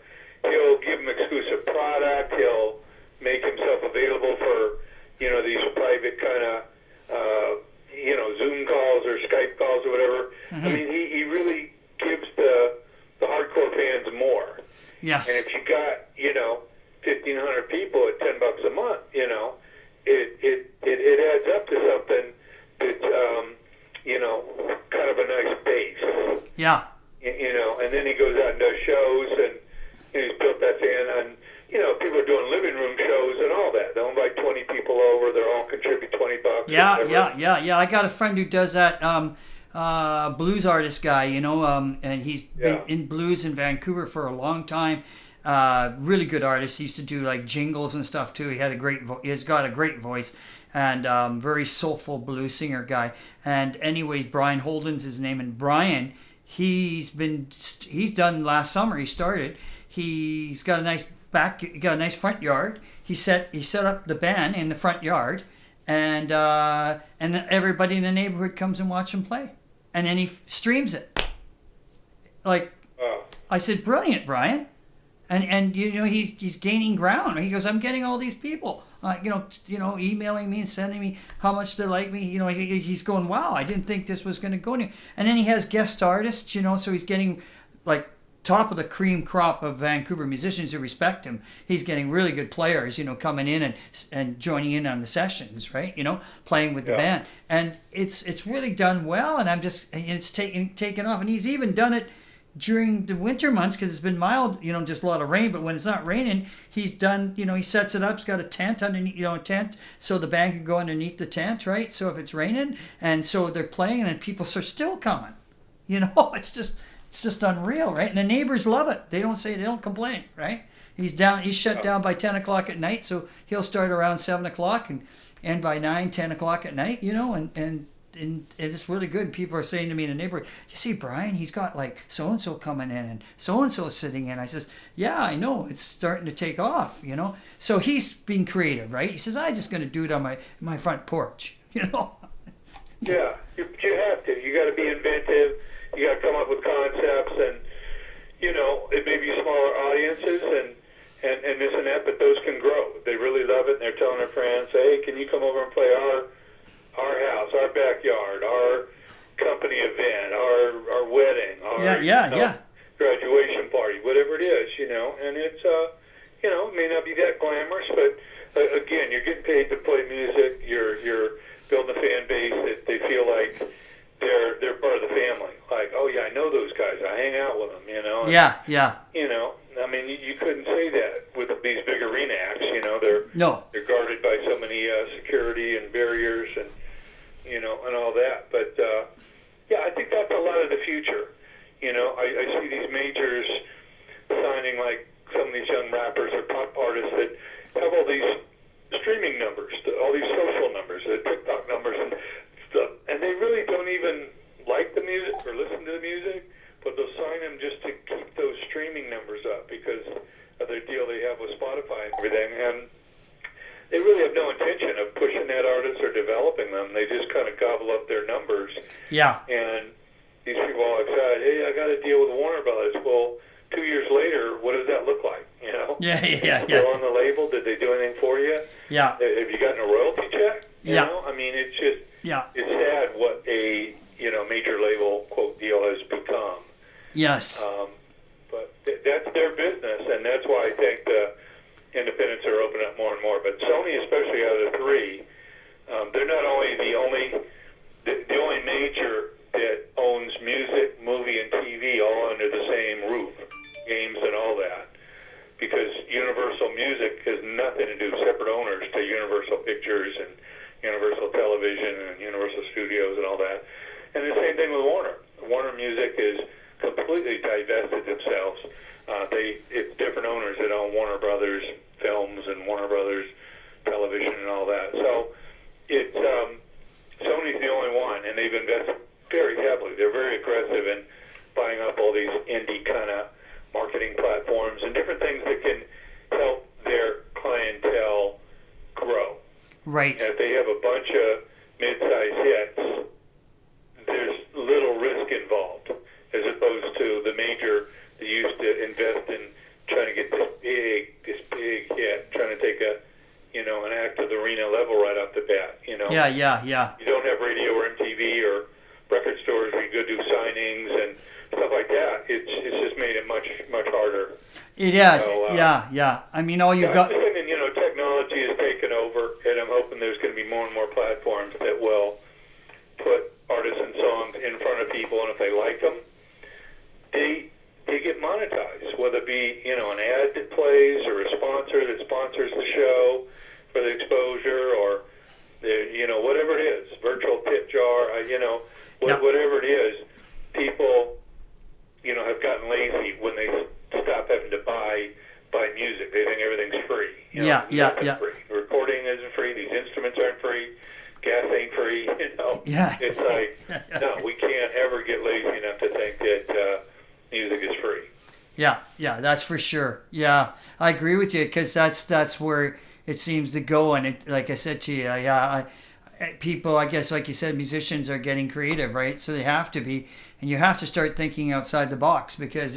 he'll give them exclusive product, he'll make himself available for, these private kind of, Zoom calls or Skype calls or whatever. Mm-hmm. I mean, he really gives the hardcore fans more. Yes. And if you got, 1,500 people at $10 a month, it adds up to something that's, kind of a nice base. Yeah. And then he goes out and does shows, and he's built that fan, and, people are doing living room shows and all that. They'll invite 20 people over, they'll all contribute $20. Yeah. I got a friend who does that, blues artist guy, and he's been in blues in Vancouver for a long time. Really good artist. He used to do like jingles and stuff too. He had he's got a great voice, and very soulful blues singer guy. And anyways, Brian Holden's his name, and Brian, he's done last summer. He started. He's got a nice front yard. He set up the band in the front yard, and everybody in the neighborhood comes and watch him play, and then he streams it. Like, I said, brilliant, Brian. And he's gaining ground. He goes, I'm getting all these people, emailing me and sending me how much they like me. He's going, wow, I didn't think this was going to go anywhere. And then he has guest artists, so he's getting like top of the cream crop of Vancouver musicians who respect him. He's getting really good players, coming in and joining in on the sessions, right? Playing with the band, and it's really done well. And it's taken off, and he's even done it during the winter months, because it's been mild, just a lot of rain. But when it's not raining, he's done, he sets it up. He's got a tent underneath, so the band can go underneath the tent, right? So if it's raining, and so they're playing, and people are still coming. It's just unreal, right? And the neighbors love it. They don't complain, right? He's shut down by 10 o'clock at night, so he'll start around 7 o'clock and end by 9, 10 o'clock at night, and it's really good. People are saying to me in the neighborhood, you see Brian, he's got like so and so coming in and so sitting in. I says, yeah, I know, it's starting to take off, you know. So he's being creative, right? He says, I'm just going to do it on my front porch, you know. Yeah, you have to. You got to be inventive. You got to come up with concepts, and you know, it may be smaller audiences and this and that, but those can grow. They really love it, and they're telling their friends, hey, can you come over and play our house, our backyard, our company event, our wedding, our graduation party, whatever it is, you know. And it's you know, it may not be that glamorous, but again, you're getting paid to play music. You're building a fan base that they feel like they're part of the family. Like, oh yeah, I know those guys. I hang out with them, you know. Yeah. You know, I mean, you couldn't say that with these big arena acts. You know, they're guarded by so many security and barriers and you know and all that. But yeah, I think that's a lot of the future. You know, I see these majors signing like some of these young rappers or pop artists that have all these streaming numbers, all these social numbers, the TikTok numbers and stuff, and they really don't even like the music or listen to the music, but they'll sign them just to keep those streaming numbers up because of their deal they have with Spotify and everything, and they really have no intention of pushing that artist or developing them. They just kind of gobble up their numbers. Yeah. And these people all excited, hey, I got a deal with Warner Brothers. Well, 2 years later, what does that look like? You know? Yeah. They're on the label. Did they do anything for you? Yeah. Have you gotten a royalty check? You know? I mean, it's just, it's sad what a, you know, major label, quote, deal has become. Yes. But that's their business, and that's why I think the independents are opening up more and more. But Sony, especially out of the three, they're not only the only major that owns music, movie, and TV all under the same roof, games and all that, because Universal Music has nothing to do, separate owners to Universal Pictures and Universal Television and Universal Studios and all that. And the same thing with Warner. Warner Music is completely divested themselves. It's different owners that own Warner Brothers Films and Warner Brothers Television and all that. So it's Sony's the only one, and they've invested very heavily. They're very aggressive in buying up all these indie kind of marketing platforms and different things that can help their clientele grow. Right. And if they have a bunch of mid-sized hits, there's little risk involved, as opposed to the major that used to invest in trying to get this big hit, trying to take an act to the arena level right off the bat. You know. Yeah. You don't have radio or MTV or record stores where you go do signings and stuff like that. It's just made it much harder. It is. So, yeah. I mean, all you got. I'm just thinking, technology has taken over, and I'm hoping there's going to be more and more platforms that will put artists and songs in front of people, and if they like them, they get monetized, whether it be an ad that plays or a sponsor that sponsors the show for the exposure, or whatever it is, virtual tip jar, whatever it is. People have gotten lazy when they stop having to buy music. They think everything's free. Free. Recording isn't free. These instruments aren't free. Gas ain't free. Yeah. It's like, no, we can't ever get lazy enough to think that music is free. Yeah, that's for sure. Yeah, I agree with you, because that's where it seems to go. And it, like I said to you, people, I guess, like you said, musicians are getting creative, right? So they have to be, and you have to start thinking outside the box, because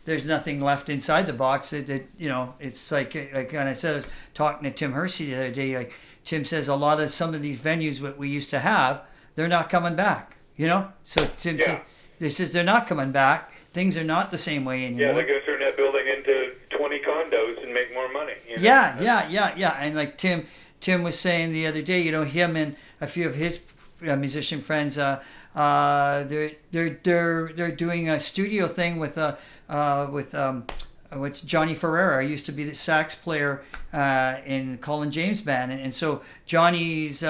there's nothing left inside the box. It's like and I said, I was talking to Tim Hersey the other day. Like Tim says, some of these venues that we used to have, they're not coming back. So Tim says they're not coming back. Things are not the same way anymore. Yeah, they're going to turn that building into 20 condos and make more money. Yeah. And like Tim was saying the other day, him and a few of his musician friends, they're doing a studio thing with what's Johnny Ferreira. Used to be the sax player in Colin James band, and so Johnny's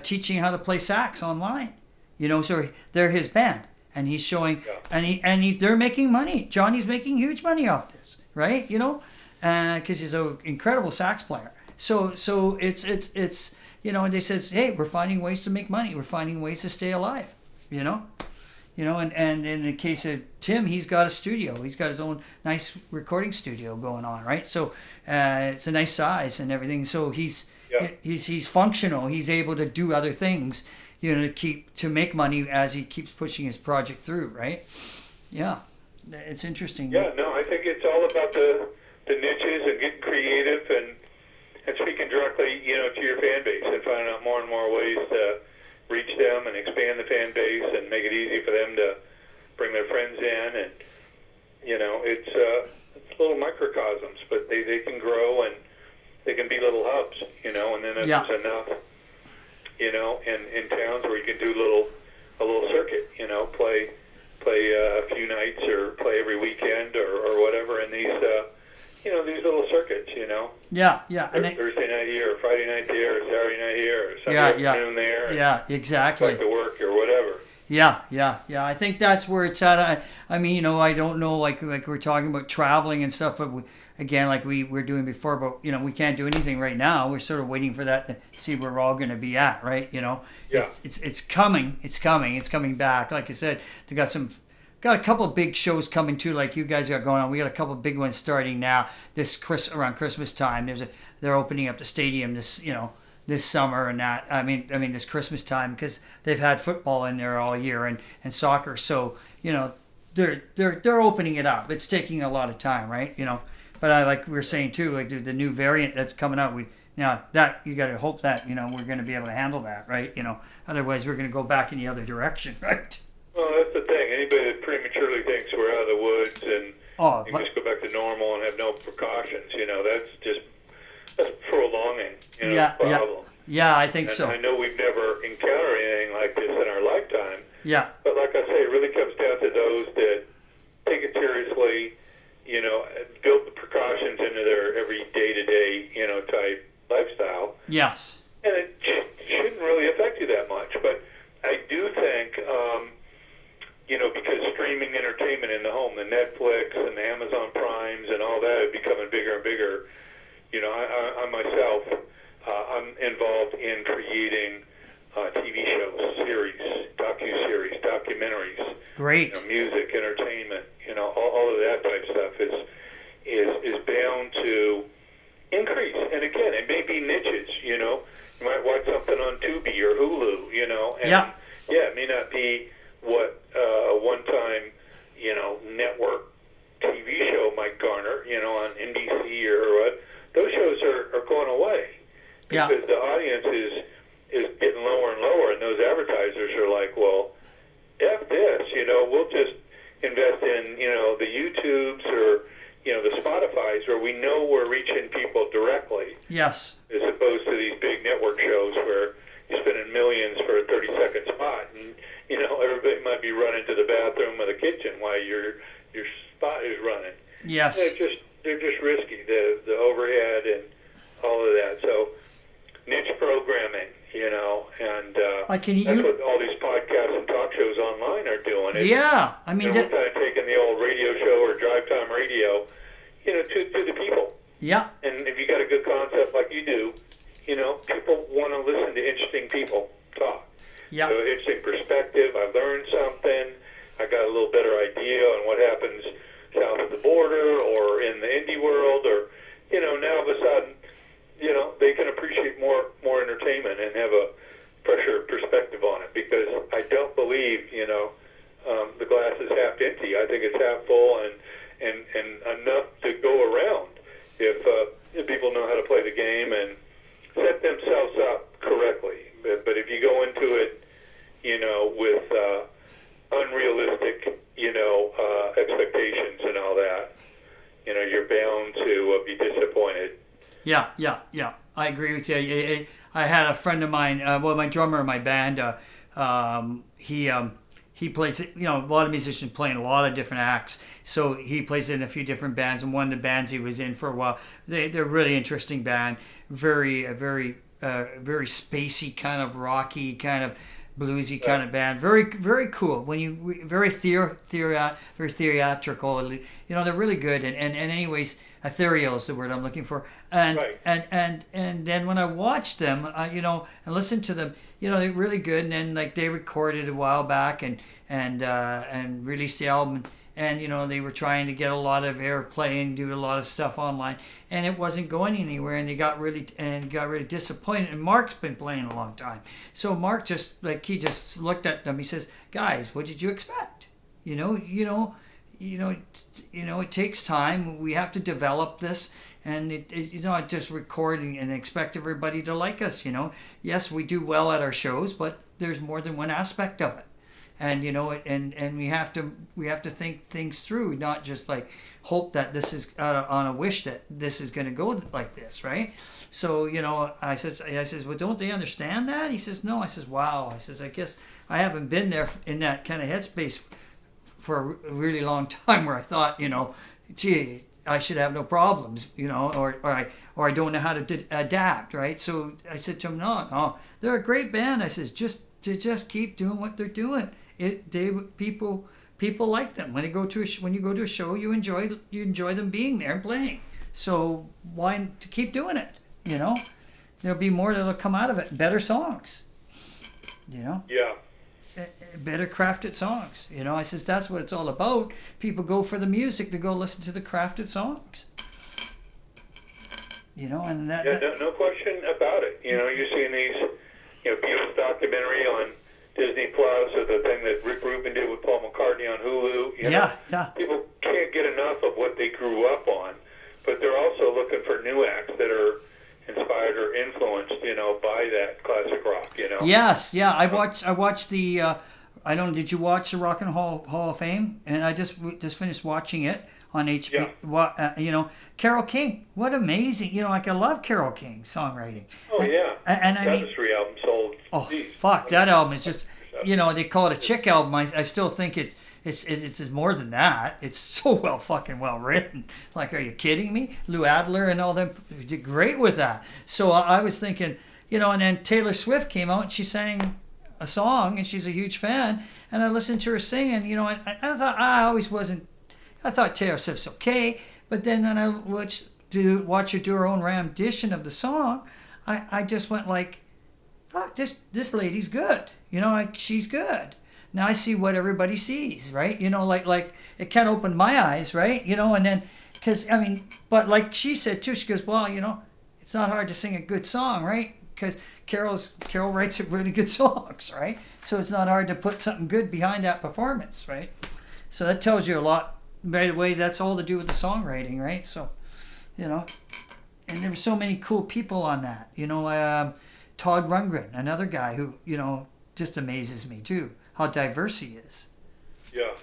teaching how to play sax online. So they're his band. And he's showing, they're making money. Johnny's making huge money off this, right? Because he's an incredible sax player. So it's and they says, hey, we're finding ways to make money. We're finding ways to stay alive, and in the case of Tim, he's got a studio. He's got his own nice recording studio going on, right? So it's a nice size and everything. So he's functional. He's able to do other things, to make money as he keeps pushing his project through, right? Yeah, it's interesting. Yeah, no, I think it's all about the niches and getting creative and speaking directly, to your fan base and finding out more and more ways to reach them and expand the fan base and make it easy for them to bring their friends in. And, it's little microcosms, but they can grow and they can be little hubs, and then there's enough, in towns where you can do a little circuit, play a few nights or play every weekend or whatever in these, these little circuits, Yeah. Thursday night here, or Friday night there, or Saturday night here, or Sunday afternoon there. Yeah, exactly. Like to work or whatever. Yeah. I think that's where it's at. I mean, I don't know, like we're talking about traveling and stuff, but like we were doing before, but we can't do anything right now. We're sort of waiting for that to see where we're all going to be at, right? Yeah. It's coming. It's coming back. Like I said, they got a couple of big shows coming too, like you guys got going on. We got a couple of big ones starting now around Christmas time. They're opening up the stadium this summer and that. I mean this Christmas time, because they've had football in there all year and soccer. So they're opening it up. It's taking a lot of time, right? But like we were saying too, like the new variant that's coming out, that you got to hope that we're going to be able to handle that, right? Otherwise we're going to go back in the other direction, right? Well, that's the thing. Anybody that prematurely thinks we're out of the woods and just go back to normal and have no precautions, that's prolonging, problem. Yeah, I think so. I know we've never encountered anything like this in our lifetime. Yeah. But like I say, it really comes down to those that take it seriously, build the precautions into their every day-to-day, type lifestyle. Yes. And it shouldn't really affect you that much. But I do think, because streaming entertainment in the home, the Netflix and the Amazon Primes and all that are becoming bigger and bigger. I myself, I'm involved in creating TV shows, series, docu-series, documentaries. Great. Music, entertainment, all of that type stuff is bound to increase. And again, it may be niches, you might watch something on Tubi or Hulu, and it may not be what a one-time, network TV show might garner, on NBC or what. Those shows are going away because the audience is getting lower and lower, and those advertisers are like, well, F this, we'll just invest in, the YouTubes or, the Spotifys where we know we're reaching people directly. Yes. As opposed to these big network shows where you're spending millions for a 30-second spot. And, everybody might be running to the bathroom or the kitchen while your spot is running. Yes. They're just risky, the overhead and all of that. So niche programming, and that's what all these podcasts and talk shows online are doing. I mean, we're kind of taking the old radio show or drive time radio, to the people. Yeah. And if you got a good concept like you do, people want to listen to interesting people talk. Yeah. So interesting perspective. I learned something. I got a little better idea on what happens south of the border or in the indie world, or now all of a sudden, they can appreciate more entertainment and have a fresher perspective on it, because I don't believe the glass is half empty. I think it's half full and enough to go around if people know how to play the game and set themselves up correctly. But if you go into it with unrealistic expectations and all that, you're bound to be disappointed. Yeah. I agree with you. I had a friend of mine, my drummer in my band, he plays, a lot of musicians playing a lot of different acts. So he plays in a few different bands, and one of the bands he was in for a while, they're a really interesting band, very spacey, kind of rocky, kind of bluesy kind of band. Very, very cool. Very theatrical. They're really good. And anyways, ethereal is the word I'm looking for. And Right. and then when I watched them, and listened to them, they're really good. And then like they recorded a while back and released the album. And they were trying to get a lot of airplay and do a lot of stuff online, and it wasn't going anywhere. And they got really disappointed. And Mark's been playing a long time, so Mark just looked at them. He says, "Guys, what did you expect? It takes time. We have to develop this, and it's not just recording and expect everybody to like us. Yes, we do well at our shows, but there's more than one aspect of it." And and we have to think things through, not just like hope that this is on a wish that this is going to go like this, right? So I says, well, don't they understand that? He says, no. I says, wow. I says, I guess I haven't been there in that kind of headspace for a really long time, where I thought, gee, I should have no problems, or I don't know how to adapt, right? So I said to him, no, they're a great band. I says, just keep doing what they're doing. People like them. When you go to a show, you enjoy them being there and playing. So why to keep doing it? There'll be more that'll come out of it. Better songs. Yeah. Better crafted songs. I says that's what it's all about. People go for the music. They go listen to the crafted songs. And that. Yeah, no question about it. You're seeing these, Beatles documentary on Disney Plus, or the thing that Rick Rubin did with Paul McCartney on Hulu. Yeah. People can't get enough of what they grew up on, but they're also looking for new acts that are inspired or influenced, by that classic rock. Yes, yeah. I watched the. I don't. Did you watch the Rock and Roll Hall of Fame? And I just finished watching it on HBO. Yeah. Carole King. What amazing. I love Carole King's songwriting. Oh yeah. And I mean, Tapestry album sold. Oh fuck, that album is just. They call it a chick album. I still think it's more than that. It's so well written. Like, are you kidding me? Lou Adler and all them did great with that. So I was thinking, and then Taylor Swift came out and she sang a song, and she's a huge fan. And I listened to her sing, and I thought I thought Taylor Swift's okay, but then when I watch her do her own rendition of the song, I just went like, fuck, this lady's good. She's good. Now I see what everybody sees, right? Like it kind of opened my eyes, right? And then, but like she said too, she goes, well, it's not hard to sing a good song, right? Because Carol writes really good songs, right? So it's not hard to put something good behind that performance, right? So that tells you a lot right away. That's all to do with the songwriting, right? So, and there were so many cool people on that. Todd Rundgren, another guy who, just amazes me too, how diverse he is. Yeah.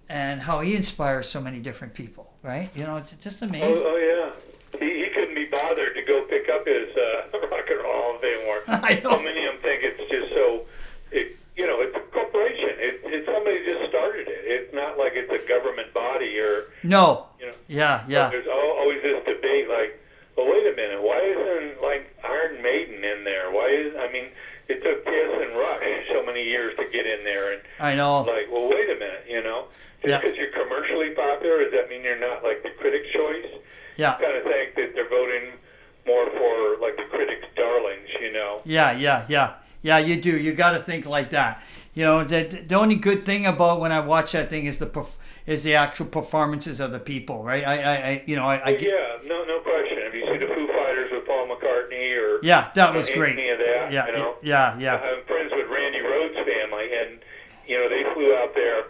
And how he inspires so many different people, right? It's just amazing. Oh yeah. He couldn't be bothered to go pick up his Rock and Roll Hall of Fame award. I know. So many of them think it's just so, it's a corporation. It's somebody just started it. It's not like it's a government body or. No. Yeah. So there's always this debate like, well, wait a minute, why isn't like Iron Maiden in there? It took Kiss and Rush so many years to get in there, and I know. Like, well, wait a minute, just because you're commercially popular, does that mean you're not like the critic's choice? Yeah. I kind of think that they're voting more for like the critics' darlings, Yeah, you do. You got to think like that. The only good thing about when I watch that thing is the actual performances of the people, right? Yeah, no question. If you see the Foo Fighters with Paul McCartney or that was great. Any of that, Yeah. I'm friends with Randy Rhoads' family, and they flew out there,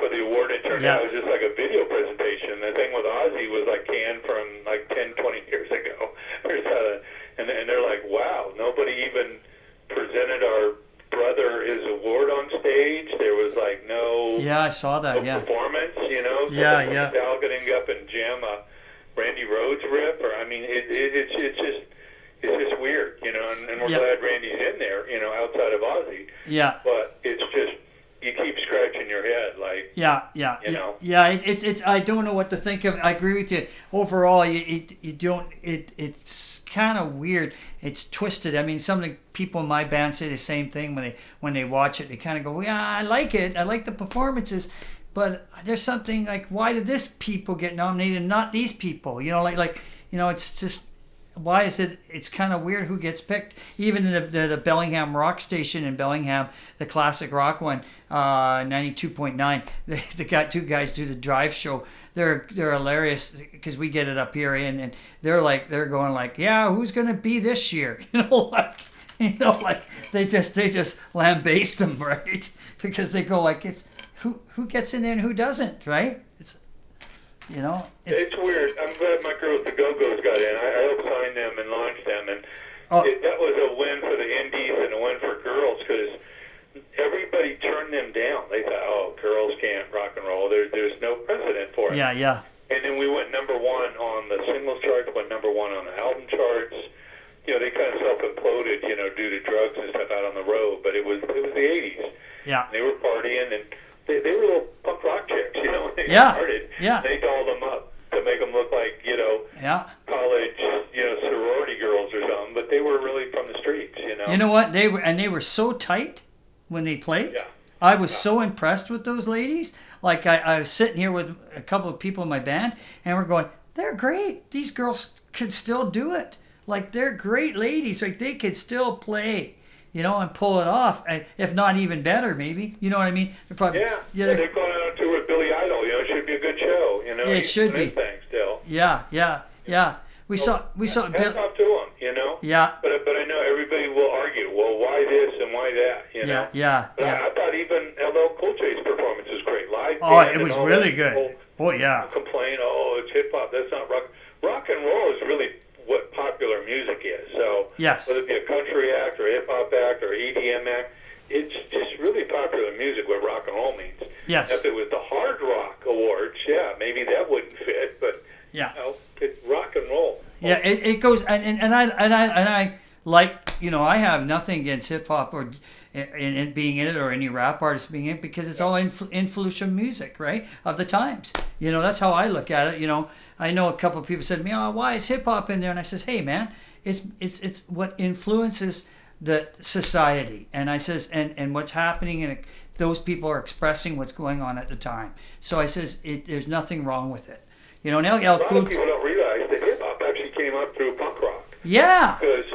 for the award. It turned out it was just like a video presentation. The thing with Ozzy was like canned from like 10, 20 years ago, and they're like, wow, nobody even presented our brother his award on stage. There was like no. Yeah, I saw that. Performance, So Yeah. Al getting up and jam a Randy Rhoads riff, or it's just weird, and we're glad Randy's in there, outside of Ozzy. Yeah. But it's just you keep scratching your head, like. Yeah. It's I don't know what to think of. I agree with you. Overall, you don't. It's kind of weird. It's twisted. Some of the people in my band say the same thing when they watch it. They kind of go, yeah, I like it. I like the performances, but there's something like, why did this people get nominated and not these people? You know, it's just, why is it? It's kind of weird who gets picked. Even in the Bellingham Rock Station in Bellingham, the classic rock one, 92.9. They got two guys do the drive show. They're hilarious because we get it up here, and they're going like, yeah, who's gonna be this year? Like they just lambaste them, right? Because they go like, it's who gets in there and who doesn't, right? It's weird. I'm glad my girls, the Go-Go's, got in. I helped sign them and launch them, and that was a win for the indies and a win for girls because everybody turned them down. They thought, oh, girls can't rock and roll. There's no precedent for it. Yeah. And then we went number one on the singles charts, went number one on the album charts. They kind of self-imploded, due to drugs and stuff out on the road. But it was the 80s. Yeah. And they were partying, and they were little punk rock chicks, when they started. Yeah. They dolled them up to make them look like, college, sorority girls or something. But they were really from the streets, You know what? They were so tight when they played. Yeah. I was so impressed with those ladies. Like I was sitting here with a couple of people in my band, and we're going, they're great. These girls could still do it. Like, they're great ladies. Like, they could still play, and pull it off. If not even better, maybe. You know what I mean? They're probably, they're going out on tour with Billy Idol. It should be a good show. It should be. Still. Yeah. We saw Hats off to them, Yeah. But I know everybody will argue, well, why this and why that, Yeah. But I thought even LL Cool J's performance was great. Live. Oh, it was really good. Oh, yeah. Complain, it's hip hop. That's not rock. Rock and roll is really what popular music is. So yes. Whether it be a country act or a hip hop act or EDM act, it's just really popular music. What rock and roll means. Yes. If it was the Hard Rock Awards, maybe that wouldn't fit, but it's rock and roll. Yeah, it goes, and I like, I have nothing against hip hop or in being in it or any rap artists being in it because it's all influential music, right, of the times. That's how I look at it. I know a couple of people said to me, "Oh, why is hip hop in there?" And I says, "Hey, man, it's what influences the society." And I says, and what's happening, and those people are expressing what's going on at the time. So I says, there's nothing wrong with it. Now, a lot of people don't realize that hip hop actually came up through punk rock. Yeah. Because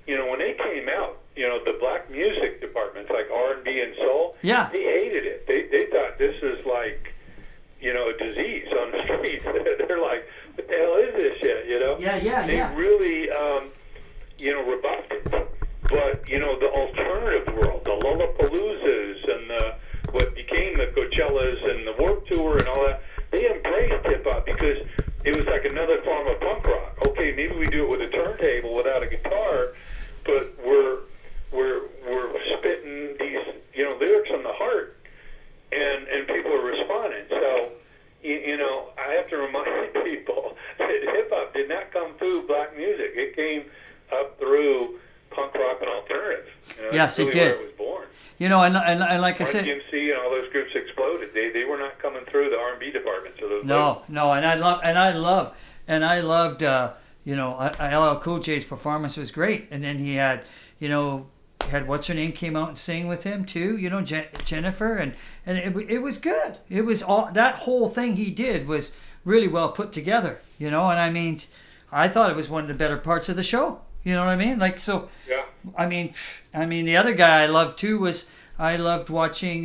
when they came out, the black music departments like R&B and soul, yeah, they hated it. They thought this is like, a disease on the streets. They're like, what the hell is this shit? They really, rebuffed it. But the alternative world, the Lollapaloozas and what became the Coachellas and the Warped Tour and all that, they embraced hip hop because it was like another form of punk rock. Okay, maybe we do it with a turntable without a guitar, but we're spitting these lyrics from the heart, and people are responding. So I have to remind people that hip hop did not come through black music. It came up through punk rock and alternative. Yes, really it did. Where it was born. And like I said, DMC and all those groups exploded. They were not coming through the R&B departments of those. No, and I loved LL Cool J's performance was great, and then he had what's her name came out and sang with him too, Jennifer, and it was good. It was all that whole thing he did was really well put together, and I mean, I thought it was one of the better parts of the show. You know what I mean? Like, so, yeah. I mean, the other guy I loved too was I loved watching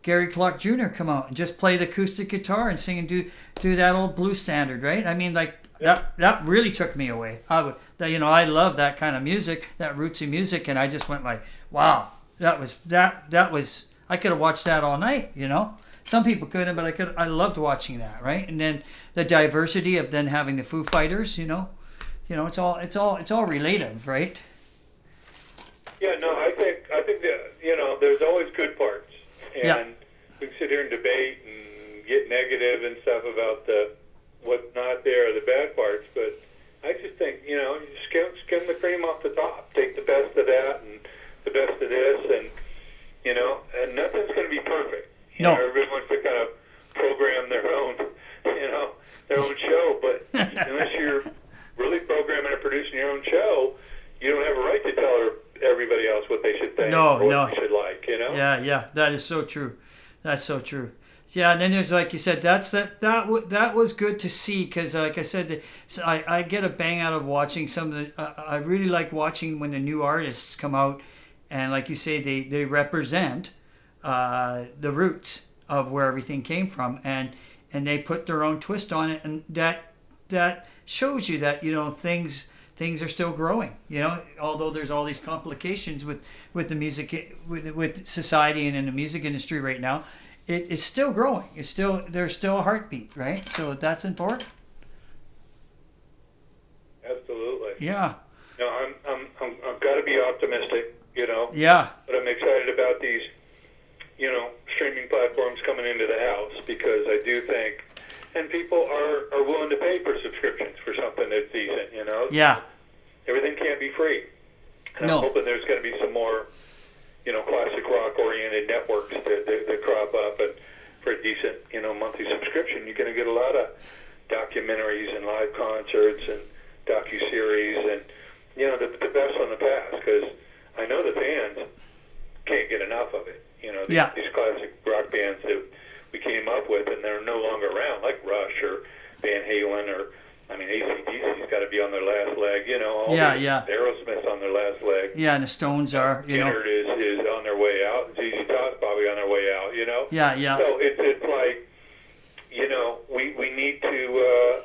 Gary Clark Jr. come out and just play the acoustic guitar and sing and do that old blues standard, right? I mean, like that really took me away. I love that kind of music, that rootsy music, and I just went like, wow, that was I could have watched that all night, Some people couldn't, but I loved watching that, right? And then the diversity of then having the Foo Fighters, it's all relative, right? Yeah, no, I think that there's always good parts, and we can sit here and debate and get negative and stuff about what's not there or the bad parts, but I just think you skim the cream off the top, take the best of that and the best of this, and and nothing's going to be perfect. Everyone wants to kind of program their own, their own show, but unless you're really programming and producing your own show, you don't have a right to tell everybody else what they should think or what they should like, Yeah, that is so true. That's so true. Yeah, and then there's like you said, that was good to see because like I said, I get a bang out of watching some of the. I really like watching when the new artists come out, and like you say, they represent the roots of where everything came from, and they put their own twist on it, and that shows you that things are still growing. Although there's all these complications with the music with society and in the music industry right now. It's still growing. There's still a heartbeat, right? So that's important. Absolutely. Yeah. No, I've got to be optimistic, Yeah. But I'm excited about these, streaming platforms coming into the house because I do think, and people are willing to pay for subscriptions for something that's decent, Yeah. Everything can't be free. And No. I'm hoping there's going to be some more, classic rock-oriented networks that crop up, and for a decent, monthly subscription, you're going to get a lot of documentaries and live concerts and docu-series and, the best on the past, because I know the fans can't get enough of it. These classic rock bands that we came up with, and they're no longer around, like Rush or Van Halen or, AC/DC's got to be on their last leg, Aerosmith's on their last leg. Yeah, and the Stones are, Leonard is on their way out. ZZ Top's probably on their way out, Yeah, yeah. So it's like, we need to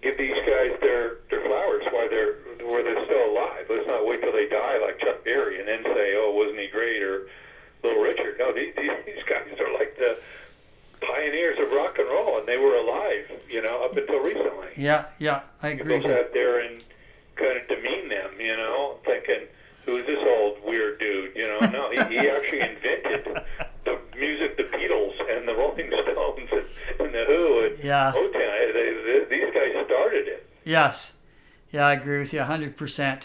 give these guys their flowers while they're still alive. Let's not wait till they die like Chuck Berry and then say, oh, wasn't he great, or Little Richard. No, these guys are like the pioneers of rock and roll, and they were alive, up until recently. Yeah, I agree. People sat there and kind of demean them, thinking, who's this old weird dude? No, he actually invented the music, the Beatles and the Rolling Stones and the Who and Motown. These guys started it. Yes. Yeah, I agree with you 100%.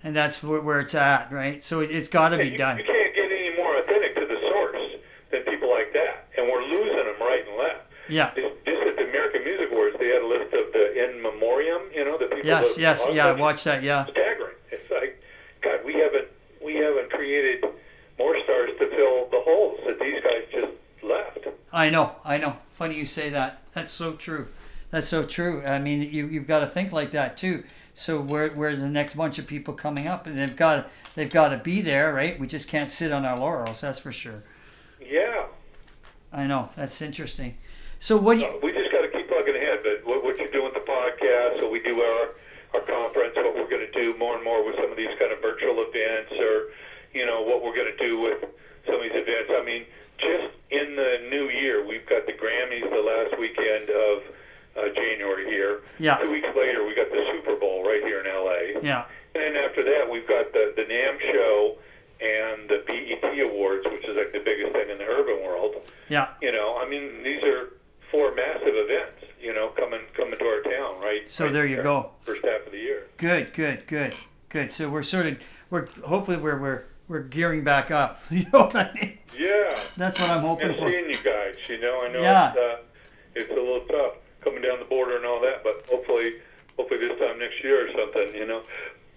And that's where it's at, right? So it's got to be done. You can't get any more authentic to the source than people like that. And we're losing them right and left. Yeah. Just at the American Music Awards, they had a list of the in memoriam, the people. Yes, I watched that, yeah. Staggering. It's like, God, we haven't created more stars to fill the holes that these guys just left. I know. Funny you say that. That's so true. I mean, you've got to think like that too. So where's the next bunch of people coming up, and they've got to be there, right? We just can't sit on our laurels. That's for sure. Yeah. I know. That's interesting. So what? We just got to keep plugging ahead. But what you're doing with the podcast, so we do our conference, what we're going to do more and more with some of these kind of virtual events, or what we're going to do with some of these events. I mean, just in the new year, we've got the Grammys the last weekend of January here. Yeah. 2 weeks later, we got the Super Bowl right here in L.A. Yeah. And then after that, we've got the NAMM show and the BET Awards, which is like the biggest thing in the urban world. Yeah. These are 4 massive events, coming to our town, right? So right there you go. First half of the year. Good. So we're hopefully we're gearing back up. You know what I mean? Yeah. That's what I'm hoping for. And seeing you guys, I know it's a little tough coming down the border and all that, but hopefully this time next year or something,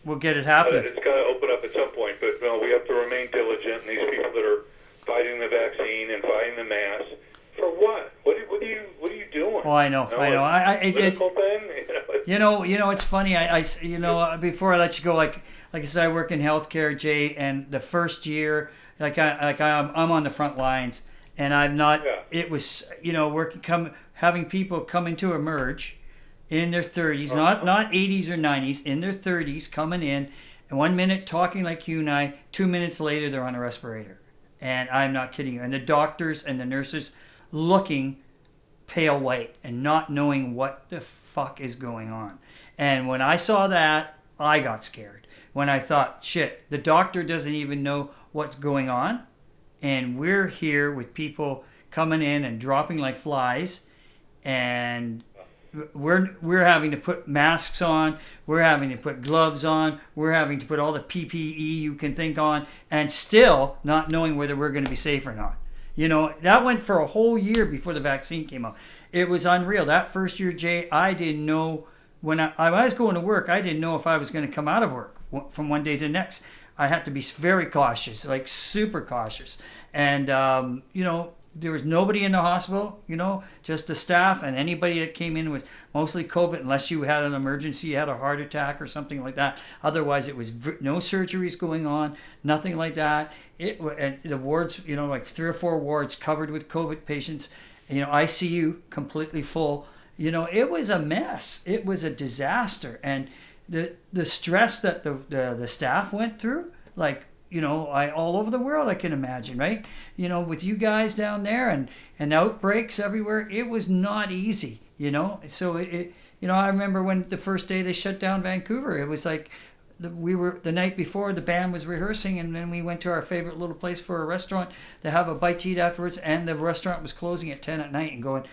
We'll get it happening. It's got to open up at some point, but we have to remain diligent. And these people that are fighting the vaccine and fighting the mass, for what? What are you doing? Oh, I know. Political thing? It's funny. Before I let you go, like I said, I work in healthcare, Jay, and the first year, I'm on the front lines, and I'm not. Yeah. It was having people come into emerge in their 30s, not 80s or 90s, in their 30s, coming in, and 1 minute talking like you and I, 2 minutes later they're on a respirator, and I'm not kidding you. And the doctors and the nurses looking pale white and not knowing what the fuck is going on. And when I saw that, I got scared. When I thought, shit, the doctor doesn't even know what's going on, and we're here with people coming in and dropping like flies, and we're having to put masks on, we're having to put gloves on, we're having to put all the PPE you can think on, and still not knowing whether we're going to be safe or not. That went for a whole year before the vaccine came out. It was unreal. That first year, Jay, I didn't know, when I was going to work, I didn't know if I was going to come out of work from one day to the next. I had to be very cautious, like super cautious. And, There was nobody in the hospital, just the staff, and anybody that came in was mostly COVID, unless you had an emergency, you had a heart attack or something like that. Otherwise, it was no surgeries going on, nothing like that. And the wards, like 3 or 4 wards covered with COVID patients, ICU completely full. It was a mess. It was a disaster, and the stress that the staff went through, like. All over the world, I can imagine, right? With you guys down there and outbreaks everywhere, it was not easy, So I remember when the first day they shut down Vancouver, it was like we were the night before the band was rehearsing, and then we went to our favorite little place for a restaurant to have a bite to eat afterwards, and the restaurant was closing at 10 at night and going,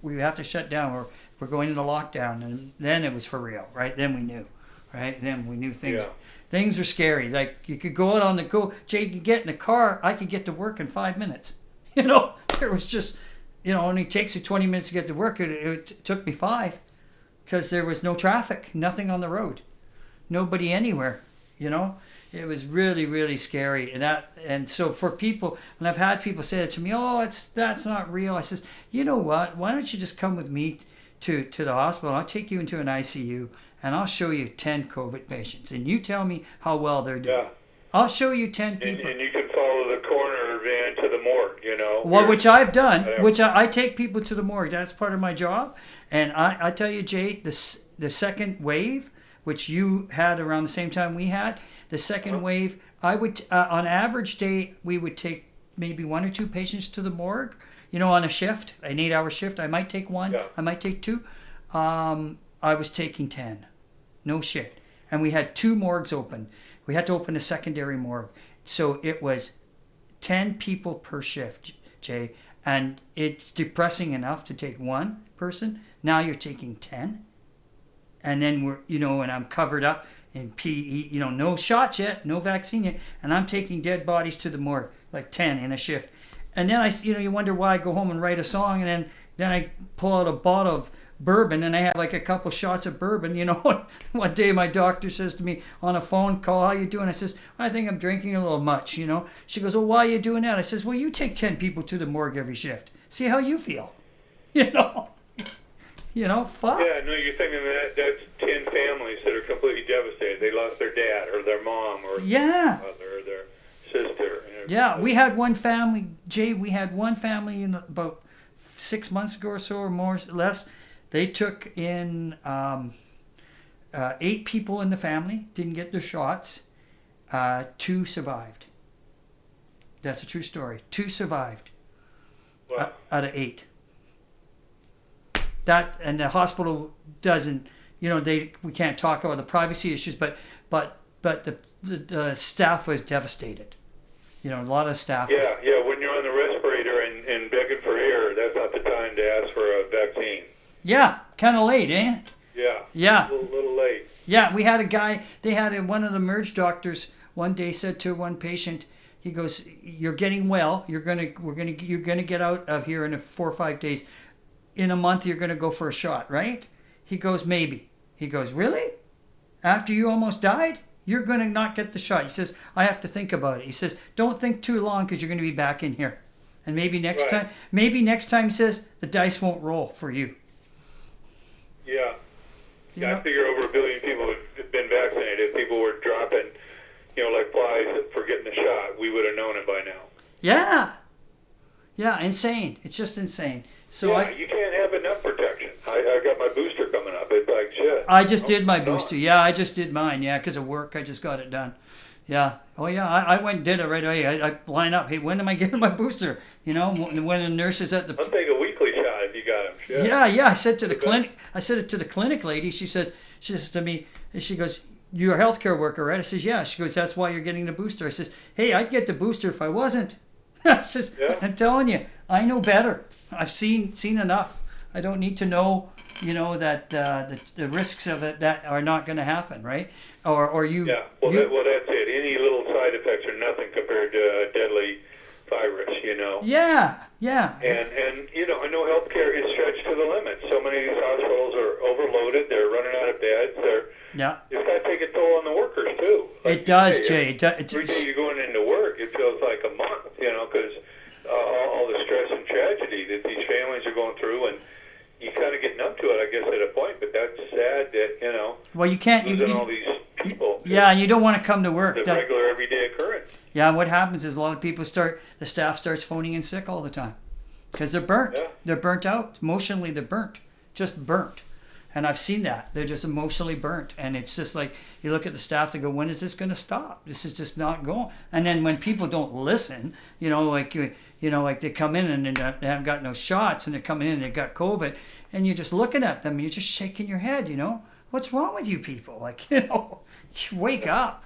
we have to shut down, we're going into lockdown, and then it was for real, right? Then we knew, right? Then we knew things. Yeah. Things are scary. Like you could go out on the go. Jay, you could get in a car. I could get to work in 5 minutes. There was just, only takes you 20 minutes to get to work. It took me 5 because there was no traffic, nothing on the road, nobody anywhere. It was really, really scary. And so for people, and I've had people say that to me, that's not real. I says, you know what? Why don't you just come with me to the hospital? I'll take you into an ICU. And I'll show you 10 COVID patients, and you tell me how well they're doing. Yeah. I'll show you 10 people. And you can follow the coroner van to the morgue, Well, which I've done, which I take people to the morgue. That's part of my job. And I tell you, Jay, the second wave, which you had around the same time we had, the second wave, I would, on average day, we would take maybe 1 or 2 patients to the morgue, on a shift, an 8-hour shift. I might take 1, I might take 2. I was taking 10. No shit. And we had 2 morgues open. We had to open a secondary morgue. So it was 10 people per shift, Jay. And it's depressing enough to take 1 person. Now you're taking 10. And then we're, and I'm covered up in PE, no shots yet, no vaccine yet. And I'm taking dead bodies to the morgue, like 10 in a shift. And then you wonder why I go home and write a song. And then I pull out a bottle of bourbon, and I have like a couple shots of bourbon. One day my doctor says to me on a phone call, how you doing? I says, I think I'm drinking a little much. She goes, well, why are you doing that? I says, well, you take 10 people to the morgue every shift, see how you feel. Fuck. Yeah, no, you're thinking that's 10 families that are completely devastated. They lost their dad or their mom or their mother or their sister. Yeah, we had one family, Jay, in about 6 months ago or so, or more or less. They took in 8 people in the family, didn't get their shots. 2 survived. That's a true story. 2 survived. Wow. Out of 8. And the hospital doesn't, we can't talk about the privacy issues, but the staff was devastated. A lot of staff. Yeah, when you're on the respirator and begging for air, that's not the time to ask for a vaccine. Yeah, kind of late, ain't it? Yeah. A little late. Yeah, we had a guy, one of the merge doctors one day said to one patient, he goes, you're getting well, you're gonna get out of here in 4 or 5 days. In a month you're gonna go for a shot, right? He goes, maybe. He goes, really? After you almost died? You're gonna not get the shot. He says, I have to think about it. He says, don't think too long because you're gonna be back in here. And maybe next time, he says, the dice won't roll for you. Yeah. I figure over 1 billion people have been vaccinated. If people were dropping, like flies for getting the shot, we would have known it by now. Yeah. Yeah, insane. It's just insane. So you can't have enough protection. I got my booster coming up. It's like shit. I just did my booster. Yeah, I just did mine. Yeah, because of work, I just got it done. Yeah. Oh, yeah. I went and did it right away. I line up. Hey, when am I getting my booster? When the nurse is at the... I'll take a weekly shot if you got him. Shit. Yeah. I said to the clinic. I said it to the clinic lady. She says to me, she goes, you're a healthcare worker, right? I says, yeah. She goes, that's why you're getting the booster. I says, hey, I'd get the booster if I wasn't. I says, I'm telling you, I know better. I've seen enough. I don't need to know, that the risks of it that are not going to happen, right? Or you. Yeah. Well, that's it. Any little side effects are nothing compared to a deadly virus, Yeah. And I know healthcare is stretched to the limit. So many of these hospitals are overloaded. They're running out of beds. It's got to take a toll on the workers too. Like it does, Jay. Every day you're going into work, it feels like a month, because all the that these families are going through, and you kind of get numb to it, I guess, at a point. But that's sad that, you know, well, you can't losing all these people. Yeah, and you don't want to come to work. It's a regular, everyday occurrence. Yeah, and what happens is a lot of people the staff starts phoning in sick all the time because they're burnt. Yeah. They're burnt out. Emotionally, they're burnt. Just burnt. And I've seen that. They're just emotionally burnt. And it's just like, you look at the staff, they go, when is this going to stop? This is just not going. And then when people don't listen, you know, like they come in and they haven't got no shots, and they're coming in and they've got COVID, and you're just looking at them and you're just shaking your head, you know. What's wrong with you people? Like, you know, you wake up.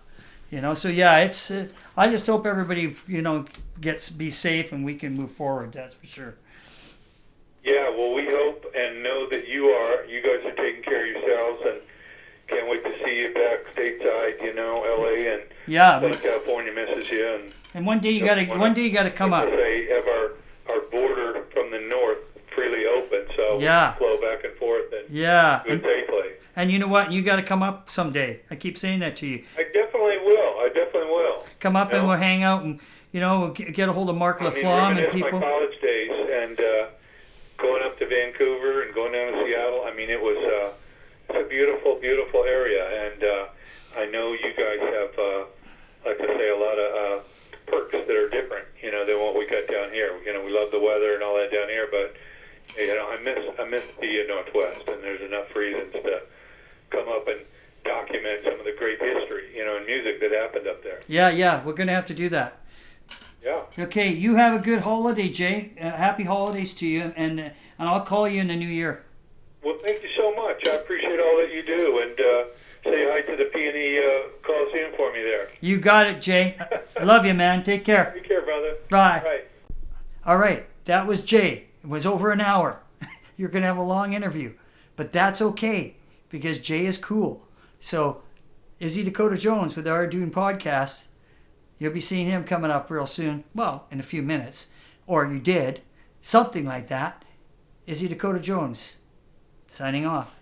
You know, so yeah, it's. I just hope everybody, you know, be safe and we can move forward. That's for sure. Yeah, well, we hope and know that you guys are taking care of yourselves, and can't wait to see you back stateside. You know, LA and Southern California misses you. And one day you gotta come up. They have our border from the north freely open, so we can flow back and forth and do it safely. And you know what? You got to come up someday. I keep saying that to you. I definitely will. Come up and we'll hang out and, you know, we'll get a hold of Mark LaFlamme and people. My college days and going up to Vancouver and going down to Seattle. I mean, it's a beautiful, beautiful area. And I know you guys have, like I say, a lot of perks that are different, you know, than what we got down here. You know, we love the weather and all that down here, but, you know, I miss the Northwest, and there's enough reasons to come up and document some of the great history, you know, and music that happened up there. Yeah, we're going to have to do that. Yeah. Okay, you have a good holiday, Jay. Happy holidays to you, and I'll call you in the new year. Well, thank you so much. I appreciate all that you do, and say hi to the Peony Coliseum for me there. You got it, Jay. Love you, man. Take care. Take care, brother. Bye. Bye. All right, that was Jay. It was over an hour. You're going to have a long interview, but that's okay because Jay is cool. So, Izzy Dakota Jones with our Dune podcast. You'll be seeing him coming up real soon. Well, in a few minutes. Or you did. Something like that. Izzy Dakota Jones. Signing off.